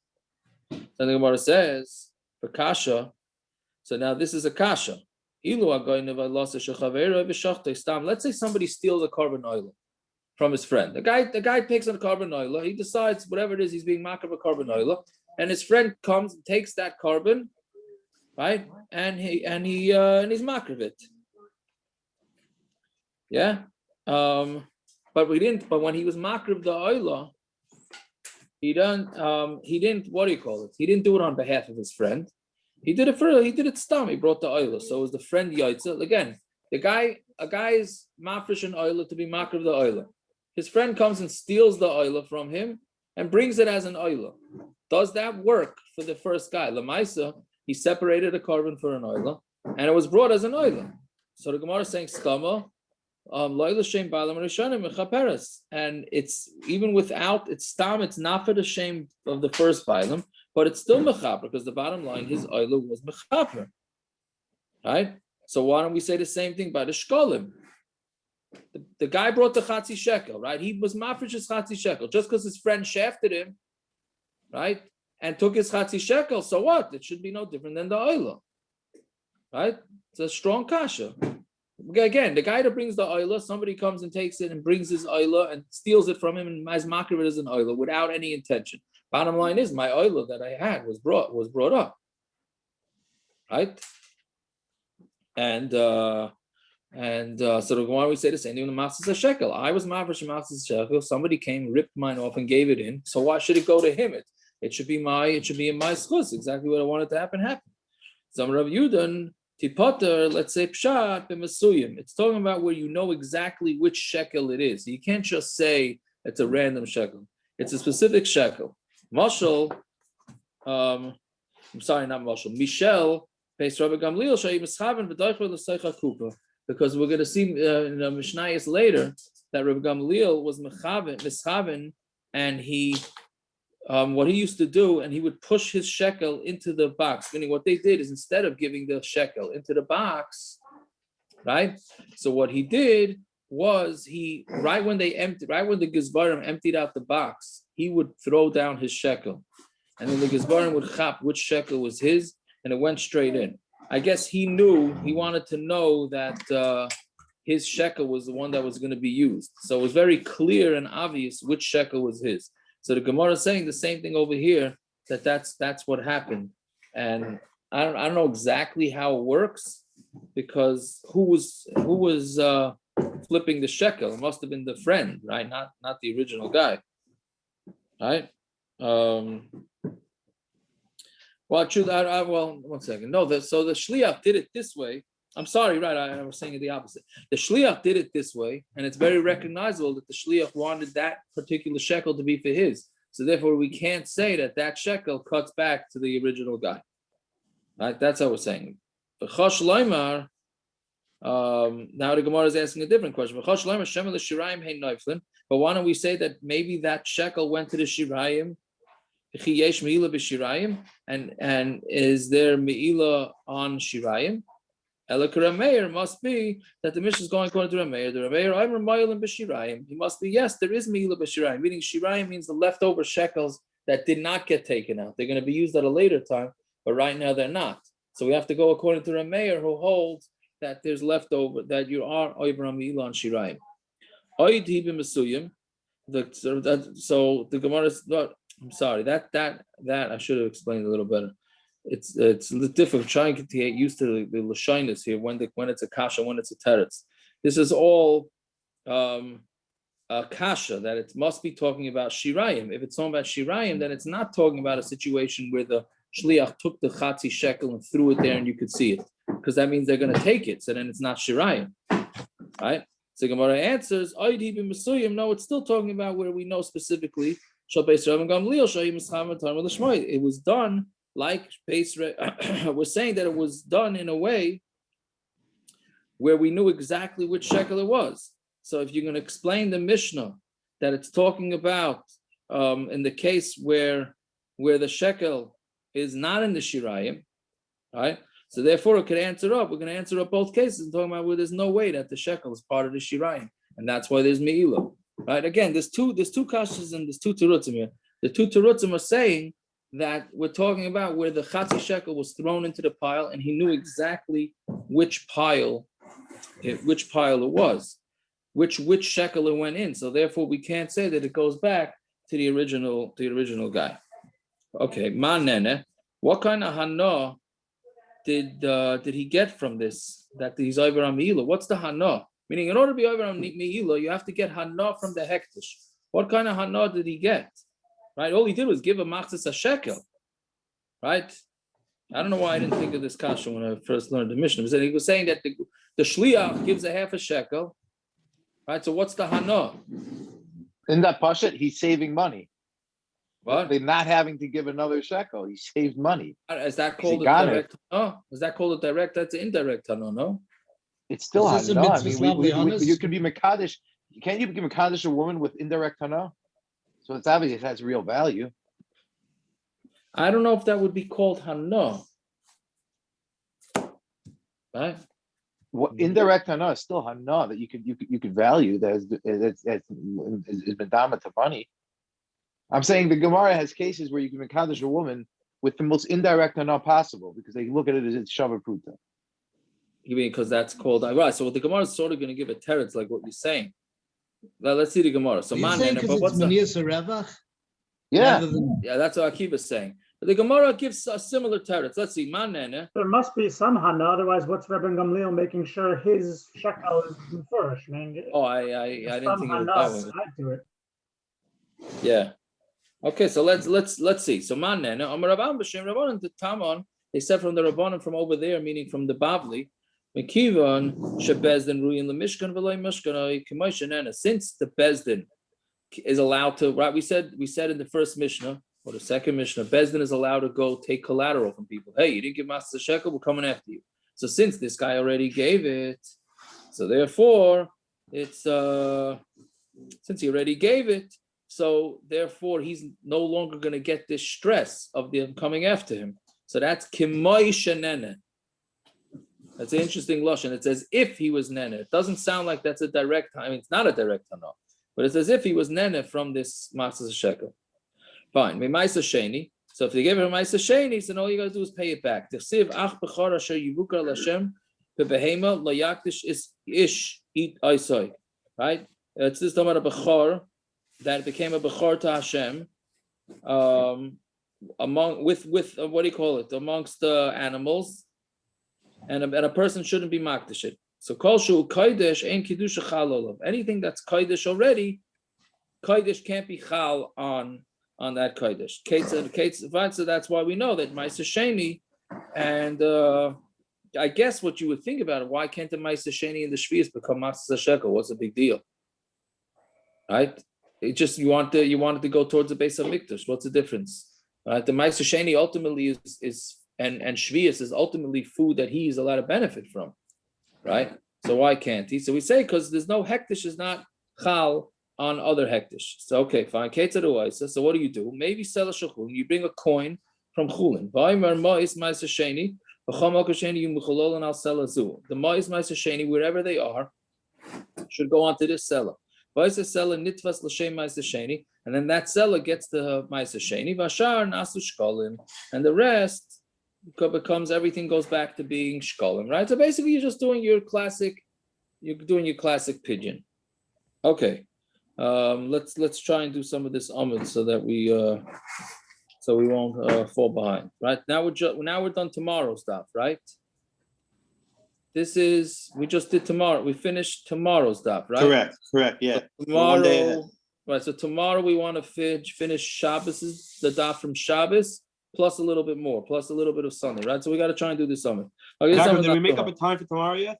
So the Gemara says, for kasha, so now this is a kasha. Let's say somebody steals a carbon oil from his friend. The guy takes on a carbon oil. He decides whatever it is, he's being marked of a carbon oil. And his friend comes and takes that carbon, right? And he's makriv it. Yeah. But when he was makriv the oila, he didn't, what do you call it? He didn't do it on behalf of his friend. He did it stam. He brought the oila. So it was the friend yaitza. Again, a guy is mafresh an oila to be makriv the oila. His friend comes and steals the oila from him and brings it as an oila. Does that work for the first guy? Lamaisa, he separated a carbon for an oila, and it was brought as an oila. So the Gemara is saying stama, loila shem ba'alam rishonim mechaperes, and it's even without it's stam. It's not for the shame of the first ba'alam, but it's still mechaper because the bottom line, his oila was mechaper, right? So why don't we say the same thing by the shkalim? The guy brought the chatzi shekel, right? He was mafresh his chatzi shekel just because his friend shafted him, right? And took his chatzi shekel. So what? It should be no different than the oila, right? It's a strong kasha. Again, the guy that brings the oila, somebody comes and takes it and brings his oila and steals it from him and as makriv it as an oila without any intention. Bottom line is my oila that I had was brought up, right? And so why we say the same thing in the maaser shekel? I was mafresh maaser shekel. Somebody came, ripped mine off, and gave it in. So why should it go to him? It should be in my schus. Exactly what I wanted to happen happened. Some Rav Yudan tipoter, let's say pshat b'masuyim. It's talking about where you know exactly which shekel it is. You can't just say it's a random shekel. It's a specific shekel. Mashal, I'm sorry, not Mashal. Michel, based Rabbi Gamliel, shayi mischaven v'doichel l'seicha kupa. Because we're going to see in the Mishnayos later that Rabbi Gamliel was mischaven, and he, what he used to do, and he would push his shekel into the box. Meaning, what they did is instead of giving the shekel into the box, right? So what he did was right when the Gizbarim emptied out the box, he would throw down his shekel, and then the Gizbarim would chap which shekel was his, and it went straight in. I guess he wanted to know that his shekel was the one that was going to be used. So it was very clear and obvious which shekel was his. So the Gemara is saying the same thing over here, that's what happened. And I don't know exactly how it works, because who was flipping the shekel? It must have been the friend, right? Not the original guy, right? Well, true. Well, 1 second. No, so the shliach did it this way. I'm sorry, right? I was saying it the opposite. The shliach did it this way, and it's very recognizable that the shliach wanted that particular shekel to be for his. So therefore, we can't say that shekel cuts back to the original guy. Right? That's how we're saying. The chosh loymar. Now the Gemara is asking a different question. But why don't we say that maybe that shekel went to the shirayim? And is there meila on shirayim? Elakar must be that the Mishnah is going according to Rameir. The Rameir, I'm Ramayil and B'Shirayim. He must be, yes, there is Meila B'Shirayim, meaning Shirayim means the leftover shekels that did not get taken out. They're going to be used at a later time, but right now they're not. So we have to go according to Rameir, who holds that there's leftover, that you are Oibram Meila on Shirayim. Oid Hibim Mesuyim. So the Gemara is not, I'm sorry, that I should have explained a little better. It's a little different trying to get used to the lashonos here when it's a kasha, when it's a teretz. This is all a kasha, that it must be talking about shirayim. If it's talking about shirayim, then it's not talking about a situation where the shliach took the chatzi shekel and threw it there and you could see it, because that means they're going to take it. So then it's not shirayim, right? So Gemara answers, no, it's still talking about where we know specifically. It was done. Like we're saying that it was done in a way where we knew exactly which shekel it was. So if you're going to explain the Mishnah that it's talking about in the case where the shekel is not in the shirayim, right? So therefore it could answer up. We're going to answer up both cases and talking about where there's no way that the shekel is part of the shirayim, and that's why there's meila, right? Again, there's two kashas and there's two terutzim here. The two terutzim are saying that we're talking about where the chatzi shekel was thrown into the pile, and he knew exactly which pile it was, which shekel it went in. So therefore, we can't say that it goes back to the original guy. Okay, manene, what kind of hana did he get from this? That he's over on meila. What's the hana? Meaning, in order to be over on meila, you have to get hana from the hektish. What kind of hana did he get? Right, all he did was give a maaser a shekel, right? I don't know why I didn't think of this kasha when I first learned the Mishnah. He was saying that the shliach gives a half a shekel, right? So what's the hana? In that pashat, he's saving money. What? They're not having to give another shekel. He saved money. Is that called a direct hana? Is that called a direct? That's an indirect hana, no? It's still hana. I mean, you could be mekadesh. Can't you be mekadesh a woman with indirect hana? So it's obvious it has real value. I don't know if that would be called hana. Right? What indirect hana is still hana that you could value that is medama to money. I'm saying the Gemara has cases where you can mekadesh a woman with the most indirect hana possible because they look at it as it's shava pruta. You mean because that's called right? So the Gemara is sort of going to give a teretz like what you're saying. Well, let's see the Gemara. So, but what's the revach? Yeah, yeah, that's what Akiva is saying. But the Gemara gives a similar teretz. Let's see, manene. There must be some hana, otherwise, what's Rebbe Gamliel making sure his shekel is first? I mean, I didn't think of it that way. To it. Yeah. Okay, so let's see. So manene. Rabban b'shem Rabbanan to Tamon. They said from the Rabbanan from over there, meaning from the Bavli. Since the Bezdin is allowed to, right? We said in the first Mishnah or the second Mishnah, Bezdin is allowed to go take collateral from people. Hey, you didn't give maaser shekel, we're coming after you. So since this guy already gave it, so therefore it's since he already gave it, so therefore he's no longer going to get this stress of them coming after him. So that's kimoi shenene. That's an interesting lashon. It says if he was nene. It doesn't sound like that's a direct. I mean, it's not a direct hana, but it's as if he was nene from this maaser shekel. Fine. Maaser sheni. So if they give him a maaser sheni, then all you got to do is pay it back. Right? It's this talking about a bechor that became a bechor to Hashem, among with what do you call it, amongst the animals, and a person shouldn't be makdish it. So kol shu kodesh ein kiddusha chal olav. Anything that's kodesh already, kodesh can't be chal on that kodesh. So that's why we know that maaser sheni, and I guess what you would think about it, why can't the maaser sheni and the shvius become maaser shekel? What's the big deal, right? It just you wanted to go towards the base of mikdash. What's the difference? Right? The maaser sheni ultimately is and shvius is ultimately food that he is allowed to benefit from, right? So why can't he? So we say because there's no hektish is not chal on other hektish. So okay, fine. So what do? Maybe sell a shechulin. You bring a coin from chulin. Vaymer ma'is maaser sheni. The ma'is maaser sheni, wherever they are, should go onto this seller. And then that seller gets the maaser sheni, and the rest becomes, everything goes back to being shkalim, right? So basically, you're just doing your classic pigeon. Okay, let's try and do some of this Amud so that we won't fall behind. Right now we're done tomorrow's stuff, right? We just did tomorrow. We finished tomorrow's stuff, right? Correct. Yeah. So tomorrow, right? So tomorrow we want to finish Shabbos, the daf from Shabbos, plus a little bit more, plus a little bit of Sunday, right? So we got to try and do this Sunday. Okay, Did we make up a time for tomorrow yet?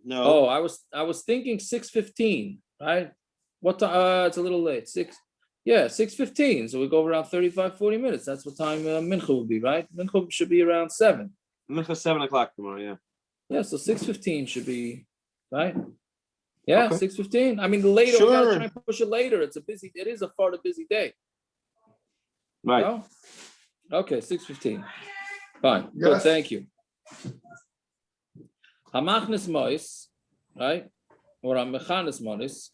No. Oh, I was thinking 6:15, right? What time? It's a little late. 6:15. So we go around 35-40 minutes. That's what time mincha will be, right? Mincha should be around 7. Mincha 7 o'clock tomorrow. Yeah. Yeah, so 6:15 should be right. Yeah, Okay. 6:15. I mean, later we gotta Sure. try and push it later. It is a part of busy day. Right. No? Okay, 6:15. Fine. Good. Thank you. Hamachnis mois, right? Or hamechanis mois.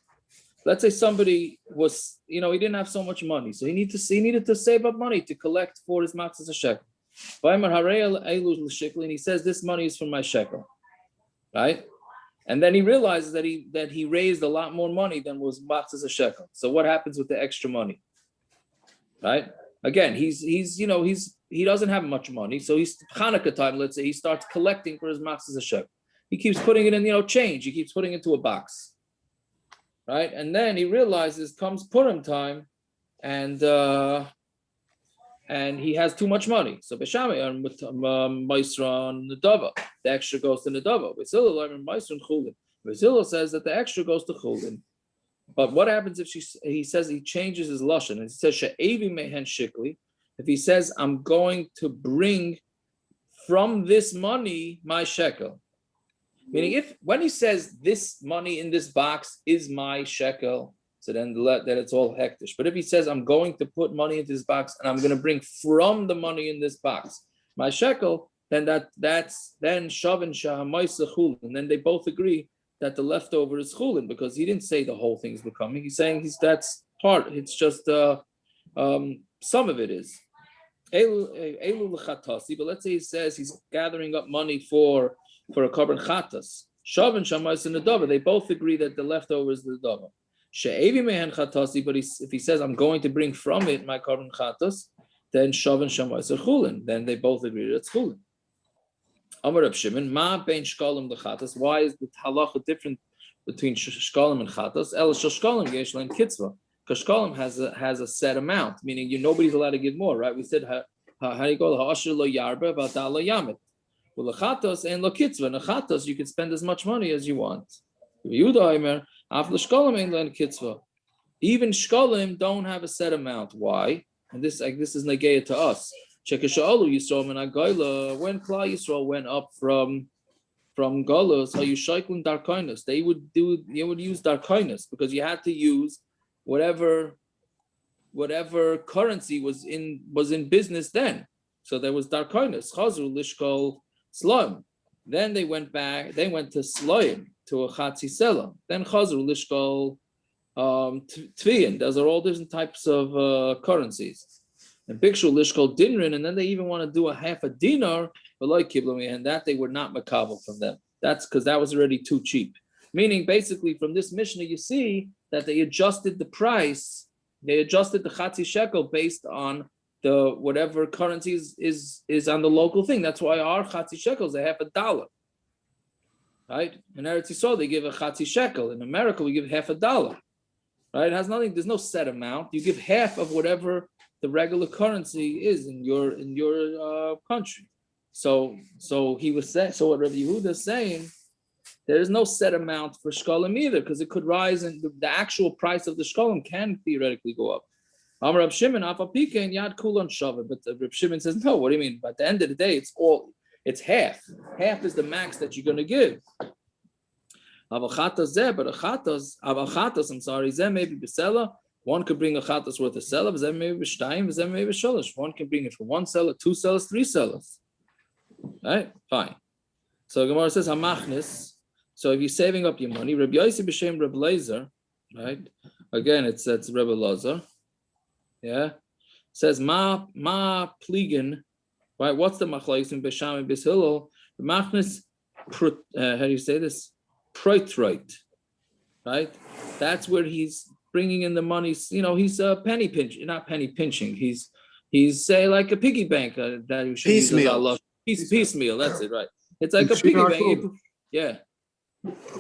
Let's say somebody was, he didn't have so much money, so he needed to save up money to collect for his matzah shekel. And he says, this money is for my shekel, right? And then he realizes that he raised a lot more money than was matzah shekel. So what happens with the extra money, right? Again, he doesn't have much money, so he's Hanukkah time. Let's say he starts collecting for his matzah shekel. He keeps putting it in, change. He keeps putting it into a box. Right, and then he realizes comes Purim time, and he has too much money. So B'Shamay and with Maisra and Nedava, the extra goes to Nedava. Basila says that the extra goes to Chulin. But what happens if he says he changes his lashon and he says she'evi mehen shikli? If he says I'm going to bring from this money my shekel. Meaning, when he says this money in this box is my shekel, so then it's all hektish. But if he says I'm going to put money into this box and I'm going to bring from the money in this box my shekel, then that's shavin shahamaisa chulin, and then they both agree that the leftover is chulin because he didn't say the whole thing's becoming. He's saying that's part. It's just some of it is. Elu l'chatasi, but let's say he says he's gathering up money for a korban chatas. Shav and Shammais and Nedava, they both agree that the leftover is the Nedava. She'evi mehen chatasi, but if he says I'm going to bring from it my korban chatas, then Shav and Shammais are chulin. Then they both agree that it's chulin. Amar Reb Shimon, ma bein shkalim lechatas. Why is the halacha different between shkalim and chatas? El shkalim yesh lein kitzvah. Because shkalim has a set amount, meaning nobody's allowed to give more, right? We said how do you go? Ha'asher lo yarba v'adal lo yamet. Well, lechatos and lo kitzvah. Lechatos you can spend as much money as you want. Yehuda after shkalim ain't lein kitzvah. Even shkalim don't have a set amount. Why? And this is negeya to us. When Klal Yisrael went up from Golos, how you sheiklin darkoinus, they would use darkoinus because you had to use whatever currency was in business then. So there was darkoinus, chazru lishkol sloim. Then they went to sloim, to a chatzi selam. Then chazru lishkol tviyin. Those are all different types of currencies. And Bikshu Lishkol Dinrin, and then they even want to do a half a dinar, but like Kiblami, and that they were not makabel from them. That's because that was already too cheap. Meaning, basically, from this Mishnah, you see that they adjusted the price They adjusted the chatzi shekel based on the whatever currency is on the local thing. That's why our chatzi shekels are $50. Right? In Eretz Yisrael, they give a chatzi shekel. In America, we give $50. Right? It has nothing. There's no set amount. You give half of whatever the regular currency is in your country. So he was saying. So what Rabbi Yehuda is saying, there is no set amount for shkalim either, because it could rise, and the actual price of the shkalim can theoretically go up. Amar Rab Shimon, Afapika and Yad Kulon Shava. But Rab Shimon says, no. What do you mean? But at the end of the day, it's half. Half is the max that you're going to give. Avachatas zeh, but avachatas, I'm sorry, zeh maybe besela. One could bring a chatas worth of seller, zeh maybe b'shtayim, zeh maybe sholosh. One can bring it for one seller, two sellers, three sellers. Right? Fine. So Gemara says hamachnis. So if you're saving up your money, Rabbi Yossi b'shem Rabbi Lezer, right? Again, that's Rabbi Lezer. Yeah. Says ma pligen. Right? What's the Machlokes in Besham and Bishilol? The machnis. How do you say this? Proitrite. Right? That's where he's bringing in the money. You know, he's penny pinching, not penny pinching. He's say like a piggy bank that you should use. Piecemeal. That's it, right? It's like a piggy bank. Yeah.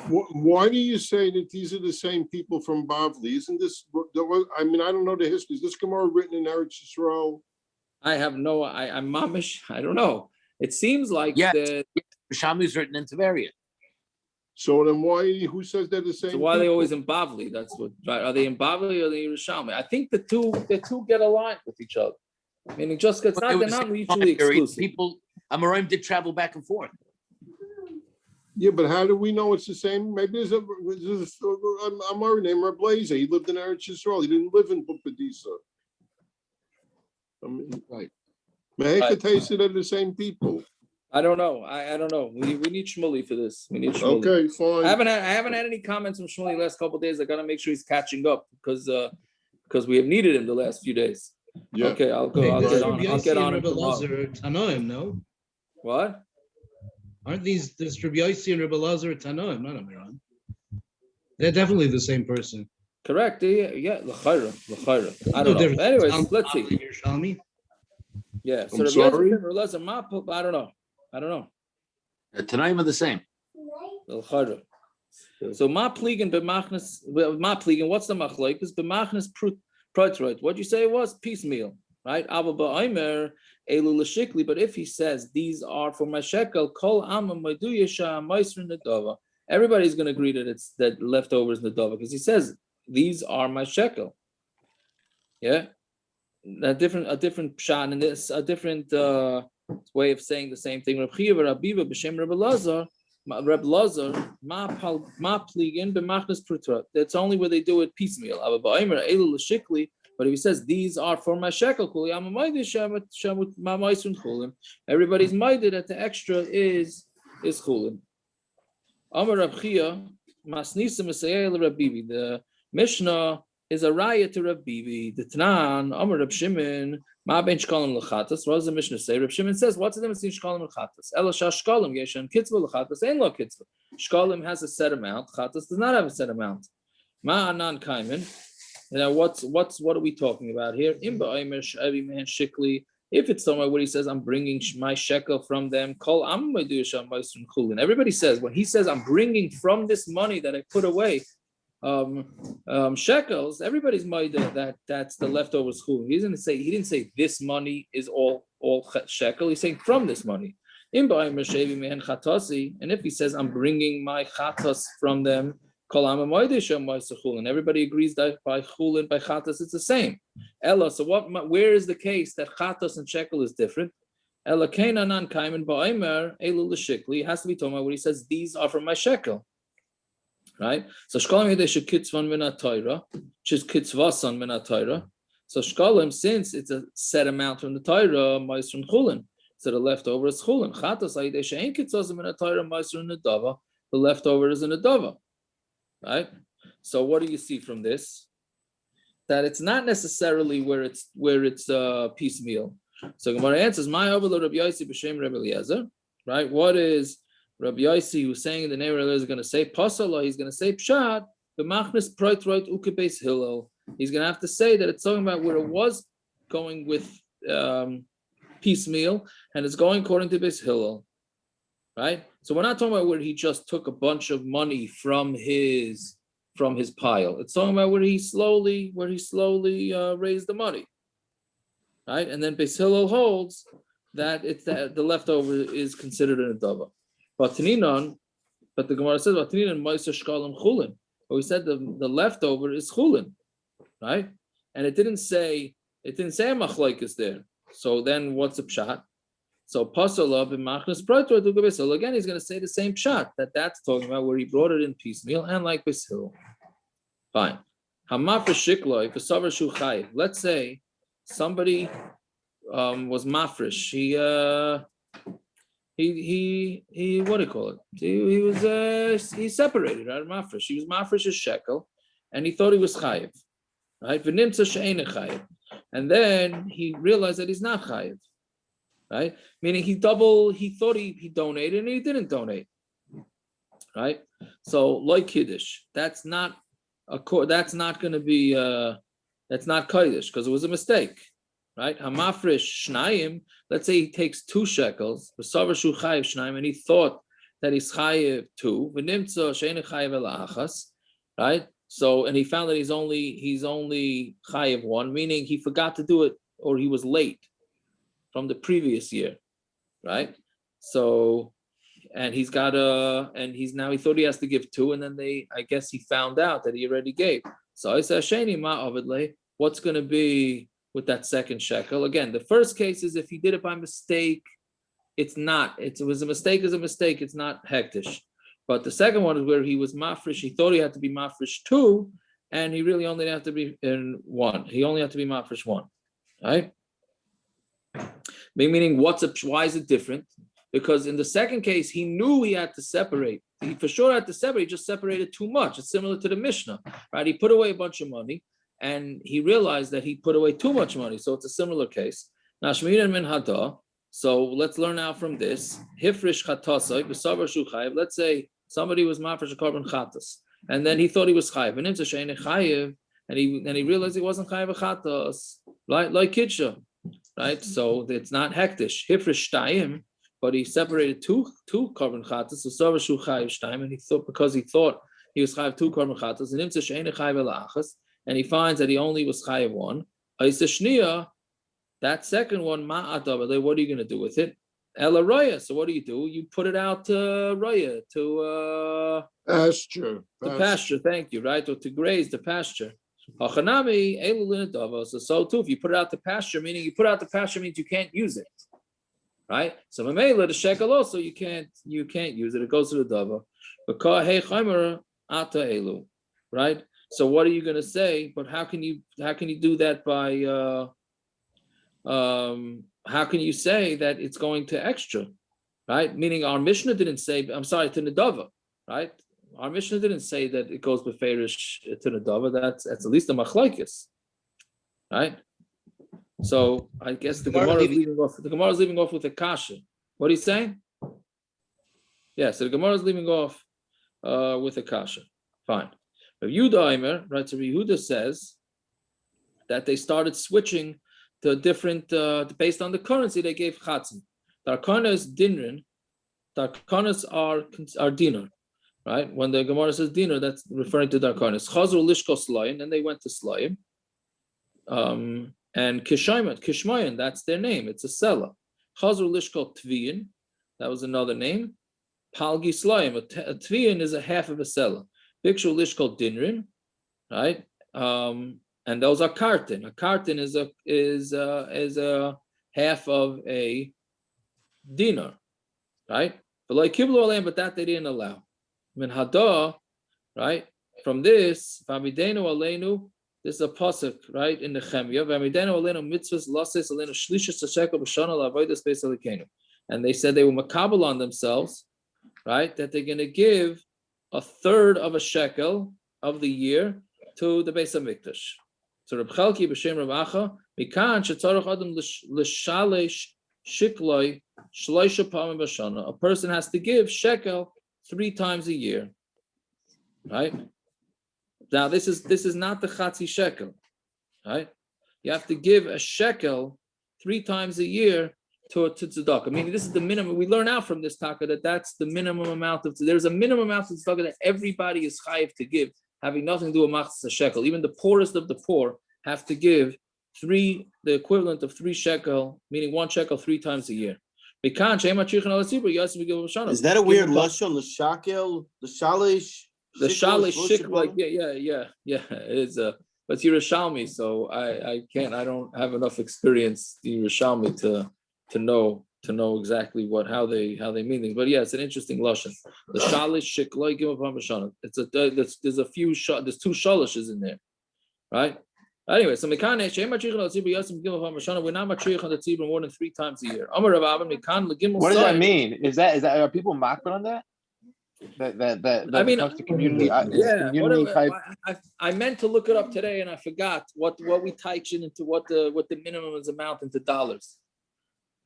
Why do you say that these are the same people from Bavli? Isn't this? I mean, I don't know the history. Is this Gemara written in Eretz Yisrael? I'm mamish. I don't know. It seems like the Shami is written in Tveria. So then why? Who says they're the same? So why are they people? always in Bavli? That's what. Right? Are they in Bavli or are they in Yerushalmi? I think the two get aligned with each other. Meaning, just it's not they're not mutually exclusive. People, Amoraim did travel back and forth. Yeah, but how do we know it's the same? Maybe there's a Amari named Reb Lezer. He lived in Eretz Yisrael. He didn't live in Pupadisa. I mean, right. Mehekatei said they're the same people. I don't know. I don't know. We need Shmuley for this. We need Shmuley. Okay, fine. I haven't had any comments from Shmuley the last couple of days. I gotta make sure he's catching up because we have needed him the last few days. Yeah. Okay, I'll get on him tomorrow. Tanoim, no? What? Aren't these this Rabbi Yossi and Rabbi Lazar Tanoim? Not Amiran. They're definitely the same person. Correct. Yeah. L'chayra. I don't know. Anyways, let's see. Yeah. So Rabbi Lazar, I don't know. The Tanaim are the same. L'chayra. So ma pligen b'machnes. Ma pligen. What's the Machlokes? B'machnes protroit. What you say it was piecemeal, right? Abba ba'omer. But if he says these are for my shekel, kol amma maiduyasha maaser nedava, everybody's going to agree that it's that leftovers nedava because he says these are my shekel. Yeah, a different pshat in this, a different way of saying the same thing. Reb Chiya v'Rabiva b'shem Reb Lazar, ma pligin b'machnes prutra. That's only where they do it piecemeal. Abba ba'omer elu l'shikli. But if he says these are for my shekel, everybody's minded that the extra is chulin. Amar Rab Chiya, masnisa mesayel Rabbibi. The Mishnah is a raya to Rabbibi. The Tanan, Amar Rab Shimon, ma ben shkalim lechatas. What does the Mishnah say? Rab Shimon says, what's the difference between shkalim and chatas? Ela shkalim yeshan kitzvah lechatas ein lo kitzvah. Shkalim has a set amount. Chatas does not have a set amount. Ma anan kaimen. Now, what are we talking about here? If it's somewhere where he says, I'm bringing my shekel from them, everybody says, when he says, I'm bringing from this money that I put away, shekels, everybody's mind that's the leftover schul. He didn't say this money is all shekel. He's saying from this money. And if he says, I'm bringing my chatas from them, and everybody agrees that by chulin, by chatas, it's the same. Ella, so where is the case that chatas and shekel is different? Ella kainan kaimen ba'omer elu l'shikli. It has to be talking about what he says. These are from my shekel, right? So shkalim yedei shekitzvan min ha'Torah, she's kitzvasan min ha'Torah. So shkalim, since it's a set amount from the Torah, maaser and chulin. So the leftover is chulin. Chatas yedei she'ein kitzvasan min ha'Torah, maaser and nedava. The leftover is a nedava. Right. So what do you see from this? That it's not necessarily where it's piecemeal. So Gemara answers, "My overlord Rabbi Yossi b'shem Rabbi Eliezer." Right. What is Rabbi Yossi who's saying in the name of Eliezer going to say? Pasala. He's going to say pshat b'machnes proitroit ukebeis hillel. he's going to have to say that it's talking about where it was going with piecemeal, and it's going according to Beis Hillel, right? So we're not talking about where he just took a bunch of money from his pile. It's talking about where he slowly raised the money, right? And then Beis Hillel holds that it's that the leftover is considered an adava. But the Gemara says maaser shkalim chulin. But we said the leftover is chulin, right? And it didn't say a Machlokes there. So then what's a pshat? So pasalav in machnas prator to Beis Hillel. Again, he's going to say the same pshat, that's talking about where he brought it in piecemeal and like Beis Hillel. Fine. Hamafresh shikloi for savar shu chayiv. Let's say somebody was mafresh. He what do you call it? He separated out of mafresh. He was mafresh a shekel, and he thought he was chayiv, right? V'nimtza she'ein chayiv, and then he realized that he's not chayiv, right? Meaning he thought he donated and he didn't donate, right? So like kiddush, that's not going to be that's not kiddush because it was a mistake. Right? Hamafresh shnayim. Let's say he takes 2 shekels, v'savar shu chayiv shnayim, and he thought that he's chayiv 2. V'nimtza she'ein chayiv ela achas. Right? So, and he found that he's only chayiv 1, meaning he forgot to do it or he was late from the previous year. Right? So, and he thought he has to give 2, and then I guess he found out that he already gave. So I said, Sheni ma avidle. What's going to be with that second shekel? Again, the first case is if he did it by mistake, it was a mistake, it's not hektish. But the second one is where he was mafresh, he thought he had to be mafresh 2, and he really only had to be in 1. He only had to be mafresh 1, right? Meaning, why is it different? Because in the second case, he knew he had to separate. He for sure had to separate, he just separated too much. It's similar to the Mishna, right? He put away a bunch of money, and he realized that he put away too much money. So it's a similar case. Now, Shmiran min hada. So let's learn out from this. Hifrish chatasai b'savar shu chayiv. Let's say somebody was mafresh a korban chatas, and then he thought he was chayiv. And into she'ein chayiv, and he realized he wasn't chayiv a chatas, right? Like kidsha, right? So it's not hektish. Hifrish shtayim, but he separated two korban chatas. So savar shu chayiv shtayim, and he thought because he thought he was chayiv 2 korban chatas, and into she'ein chayiv ela achas. And he finds that he only was chayiv 1. That second one, ma'adavale, what are you going to do with it? Ela roya. So what do? You put it out to roya, to pasture. To pasture, thank you, right? Or to graze, the pasture. So too, if you put it out to pasture, meaning you put it out to pasture means you can't use it. Right? So mamela, the shekel also, you can't use it. It goes to the dava. Right? So what are you going to say? But how can you do that by how can you say that it's going to extra, right? Meaning our Mishnah didn't say, I'm sorry, to Nadava, right? Our Mishnah didn't say that it goes beferish to Nadava. That's at least a Machlokes, right? So I guess the Gemara is leaving off. The Gemara is leaving off with a kasha. What are you saying? Yeah, so the Gemara is leaving off with a kasha. Fine. Yehuda, right? So Yehuda says that they started switching to different based on the currency they gave chatzim. Takana is dinrin. Takanas are dinar, right? When the Gemara says dinar, that's referring to Takanas. Chazru lishko slayim, and they went to slayim. And kishmayan, that's their name. It's a seller. Chazru lishko tviyin, that was another name. Palgi slayim, a tviyin is a half of a seller. Bikshu lishko dinrin, right? And those are kartin. A kartin is a half of a dinar, right? But that they didn't allow. Min hada, right? From this, v'amidenu aleinu, this is a pasuk, right, in the Chemya. V'amidenu aleinu mitzvahs lases aleinu shlishas shekel b'shana la'avodas beis elokeinu. And they said they were makabel on themselves, right, that they're going to give 1/3 of a shekel of the year to the Beis Hamikdash. So Reb Chalki b'shem Reb Acha, mikan shetzarach adam l'shalesh shikloi shloisha pamim b'shana. A person has to give shekel 3 times a year, right? Now this is not the chatzi shekel, right? You have to give a shekel 3 times a year to tzedakah. I mean, this is the minimum. We learn out from this taka that that's the minimum amount of. There's a minimum amount of tzedakah that everybody is chayiv to give, having nothing to do with machzas shekel. Even the poorest of the poor have to give the equivalent of 3 shekel, meaning 1 shekel 3 times a year. Is that a weird lashon? The shakel, the shalish. The shalish shik, like yeah. It's but it's Yerushalmi, so I can't. I don't have enough experience in Yerushalmi to know exactly how they mean things. But yeah, it's an interesting lashon. The shalish shik like it's there's 2 shalishes in there, right? Anyway, so we're not matriach on the tzibur more than 3 times a year. What does that mean? Is that are people makbid on that? That I mean, comes to community, community type. I meant to look it up today and I forgot what we typed into what the minimum is amount into dollars.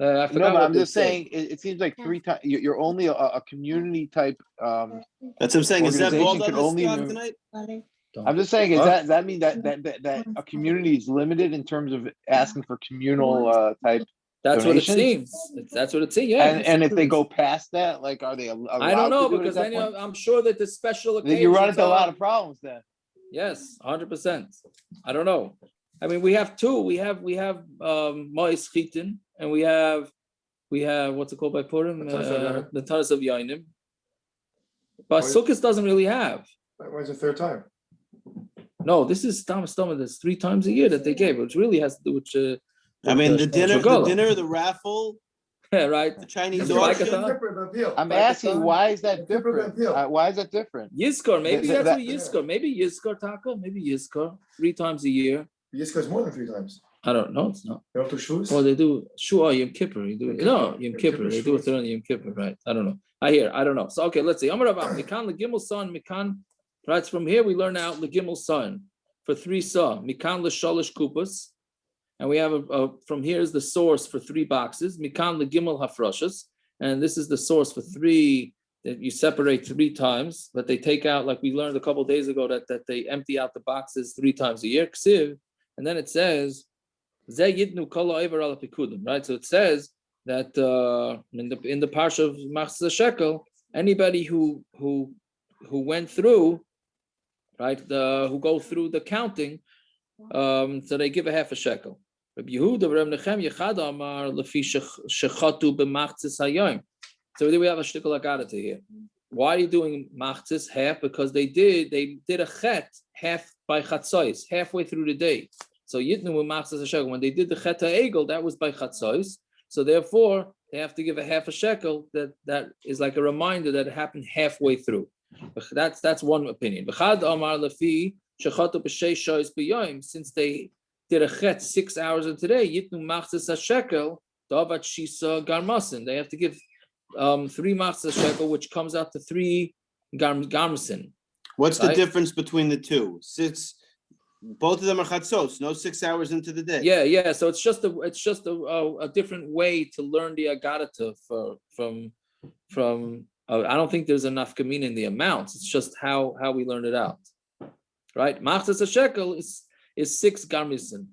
I forgot. No, but I'm just saying it seems like 3 times. You're only a community type. That's what I'm saying. Is that bald on this job tonight? I'm just saying, does that mean that a community is limited in terms of asking for communal type? That's donations? What it seems. That's what it seems. Yeah. And if they go past that, like, are they allowed? I don't know to do because it at then that I'm sure that the special occasions. you run into a lot of problems then. Yes, 100%. I don't know. I mean, we have 2. We have Mois Chitin, and we have what's it called by Purim? The Taras of Yainim. But Sukkot doesn't really have. When's the 3rd time? No, this is Stam. That's 3 times a year that they gave, which really has to do with. I mean, the dinner, the raffle. Yeah, right. The Chinese auction. I'm asking, why is that different? Why is that different? Yizkor, maybe that's what Yizkor. Maybe Yizkor Taka. Maybe Yizkor 3 times a year. Yizkor is more than 3 times. I don't know. It's not. They don't do shoes. Well, they do Shua Yom Kippur. You do it. No, Yom Kippur. They do it on Yom Kippur, right? I don't know. I don't know. So okay, let's see. Amar Rav Mikan Legimel Son Mikan. Right from here we learn out Legimel Son for 3 saw Mikan LeShalish Kupas. And we have from here is the source for 3 boxes. Mikan legimel hafrashas, and this is the source for 3 that you separate 3 times, but they take out, like we learned a couple of days ago, that they empty out the boxes 3 times a year. Ksiv, and then it says, Ze yidnu kol ha'over al pikudim, right? So it says that in the parsha of machzas shekel, anybody who went through, right, who go through the counting, so they give a half a shekel. So we have a shtickle agada here. Why are you doing machzis half? Because they did a chet half by chatzos, halfway through the day. So yitnu machzis a shekel. When they did the chet ha'egel, that was by chatzos. So therefore, they have to give a half a shekel. That is like a reminder that it happened halfway through. That's one opinion. Since they did a chet 6 hours of today, yitnu machzis a shekel, davat shisa garmasin. They have to give 3 machzis a shekel, which comes out to 3 garmasin. What's the difference between the 2? 6. Both of them are chatzos. No 6 hours into the day. Yeah. So it's just a different way to learn the agadata from. I don't think there's enough kamina in the amounts. It's just how we learn it out. Right, machzas a shekel is 6 garmisen.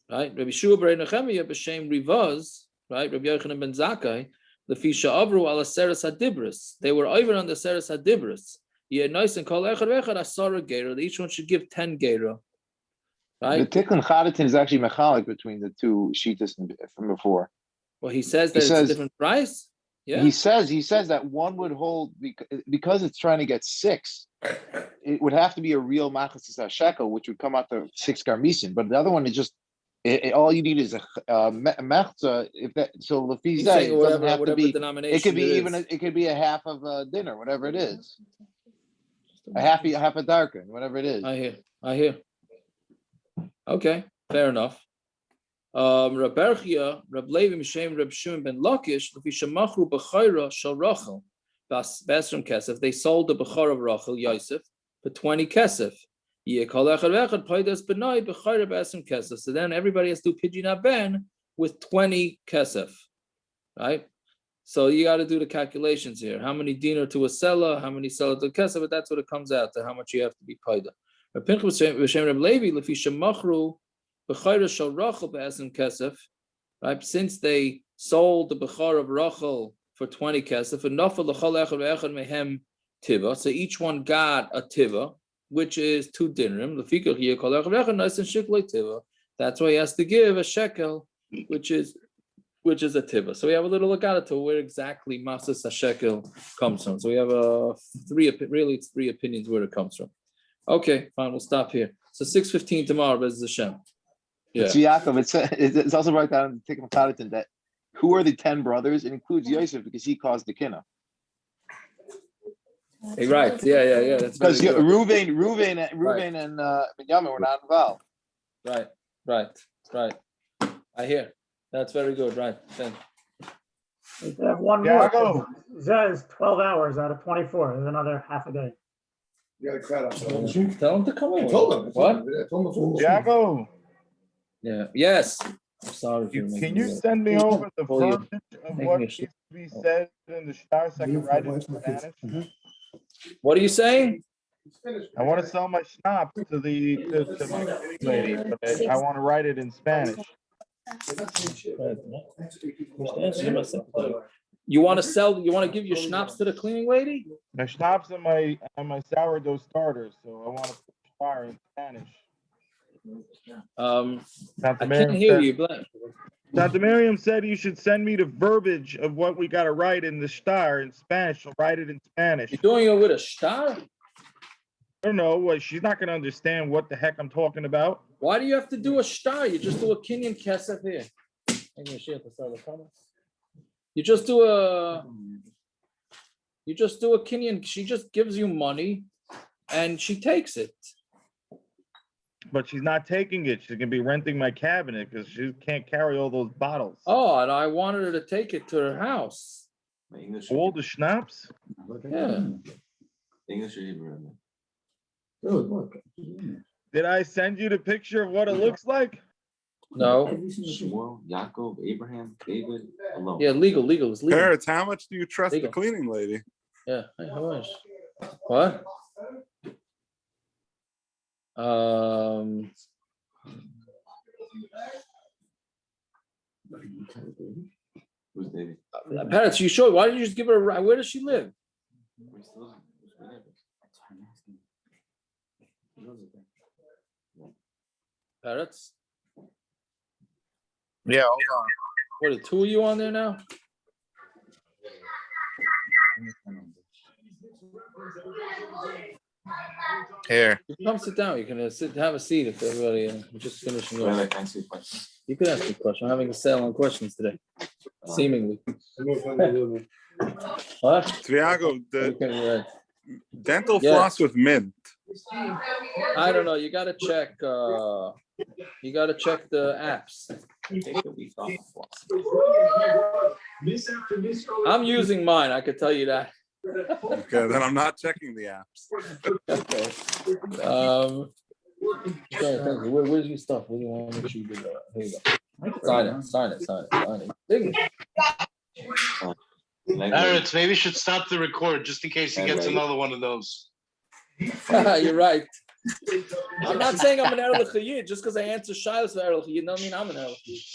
Right, Rabbi Shua bar Nechemia b'shem Rivaz. Right, Rabbi Yochanan ben Zakkai. The fisha avru ala seres hadibris. They were over on the seres hadibris. Yeah, nice and kol echad vechad asara geira. Each one should give 10 geira. Right. The tikkun chadatin is actually mechalik between the 2 shitas from before. Well, he says that it's a different price. Yeah. He says that one would hold because it's trying to get 6. It would have to be a real machzis shekel, which would come out to 6 garmisin. But the other one is just all you need is a mechza. If that so lefi it doesn't have to be. It could be it could be a half of a dinner, whatever it is. A half a darken, whatever it is. I hear. Okay, fair enough. Rab Berchia, Rab Levi Mishem, Rab Shimon ben Lakish, Lefi shemachru b'chayra shel Rachel, basrim kesef. They sold the b'char of Rachel Yosef for 20 kesef. So then everybody has to do pidyon ben with 20 kesef, right? So you got to do the calculations here. How many dinar to a seller? How many seller to a kesef? But that's what it comes out to. How much you have to be paida. Pinchas v'shem Reb Levi lefi shemachru b'chayra shel Rachel be'esim kesef. Right, since they sold the bechor of Rachel for 20 kesef, and nafal l'chol echad ve'echad mehem tiva. So each one got a tiva, which is 2 dinrim. Lefikach here kol echad ve'echad nice and shekel tiva. That's why he has to give a shekel, which is a tiva. So we have a little look at it to where exactly maaser shekel comes from. So we have it's three opinions where it comes from. Okay, fine, we'll stop here. So 6:15 tomorrow, Bez Hashem. Yeah. So Yaakov, it's also brought down in the Tikkum that who are the 10 brothers? It includes Yosef because he caused the kinna. Hey, right. Yeah. That's because Reuven and Binyamin were not involved. Right. I hear. That's very good. Right. Then. We have one more. Zeh is 12 hours out of 24. There's another half a day. You got a crowd outside. Tell him to come in. I told him. What? I told him. Jago, Yeah. Yes. I'm sorry. can you send me over the verbiage of what needs to be said in the shtar so I can write it in Spanish? What are you saying? I want to sell my schnapps to my lady, but I want to write it in Spanish. You want to give your schnapps to the cleaning lady? My schnapps and my sourdough starters, so I want to put shtar in Spanish. I can't hear you, Black. Dr. Miriam said you should send me the verbiage of what we got to write in the shtar in Spanish. I'll write it in Spanish. You're doing it with a shtar? I don't know. Well, she's not going to understand what the heck I'm talking about. Why do you have to do a shtar? You just do a kinyan kesef here. You just do a kinyan. She just gives you money, and she takes it. But she's not taking it. She's going to be renting my cabinet because she can't carry all those bottles. Oh, and I wanted her to take it to her house. All the schnapps? Yeah. English or Hebrew? Did I send you the picture of what it looks like? No. Shmuel, Yaakov, Abraham, David, alone. Yeah, legal. It's legal. Parrots, how much do you trust Legal. the cleaning lady? Yeah. Hey, how much? What? Who's David? Parrots, you sure? Why didn't you just give her a ride? Where does she live? Parrots? Yeah, hold on. What, are 2 of you on there now? Here. You come sit down. You can have a seat if everybody we're just finishing Well, up. I can see questions. You can ask me a question. I'm having a sale on questions today. Seemingly. What? Triago, the Okay, right. dental Yes. floss with mint. I don't know. You gotta check. You gotta check the apps. I'm using mine. I could tell you that. Okay, then I'm not checking the apps. Okay. Where's your stuff? What do you want to make sure you do that? Here you go. Sign it. Signature. Parrots, maybe you should stop the record just in case he gets another one of those. You're right. I'm not saying I'm an Erlich Yid just because I answer Shilas for Erlich Yid. No, I mean I'm an Erlich Yid.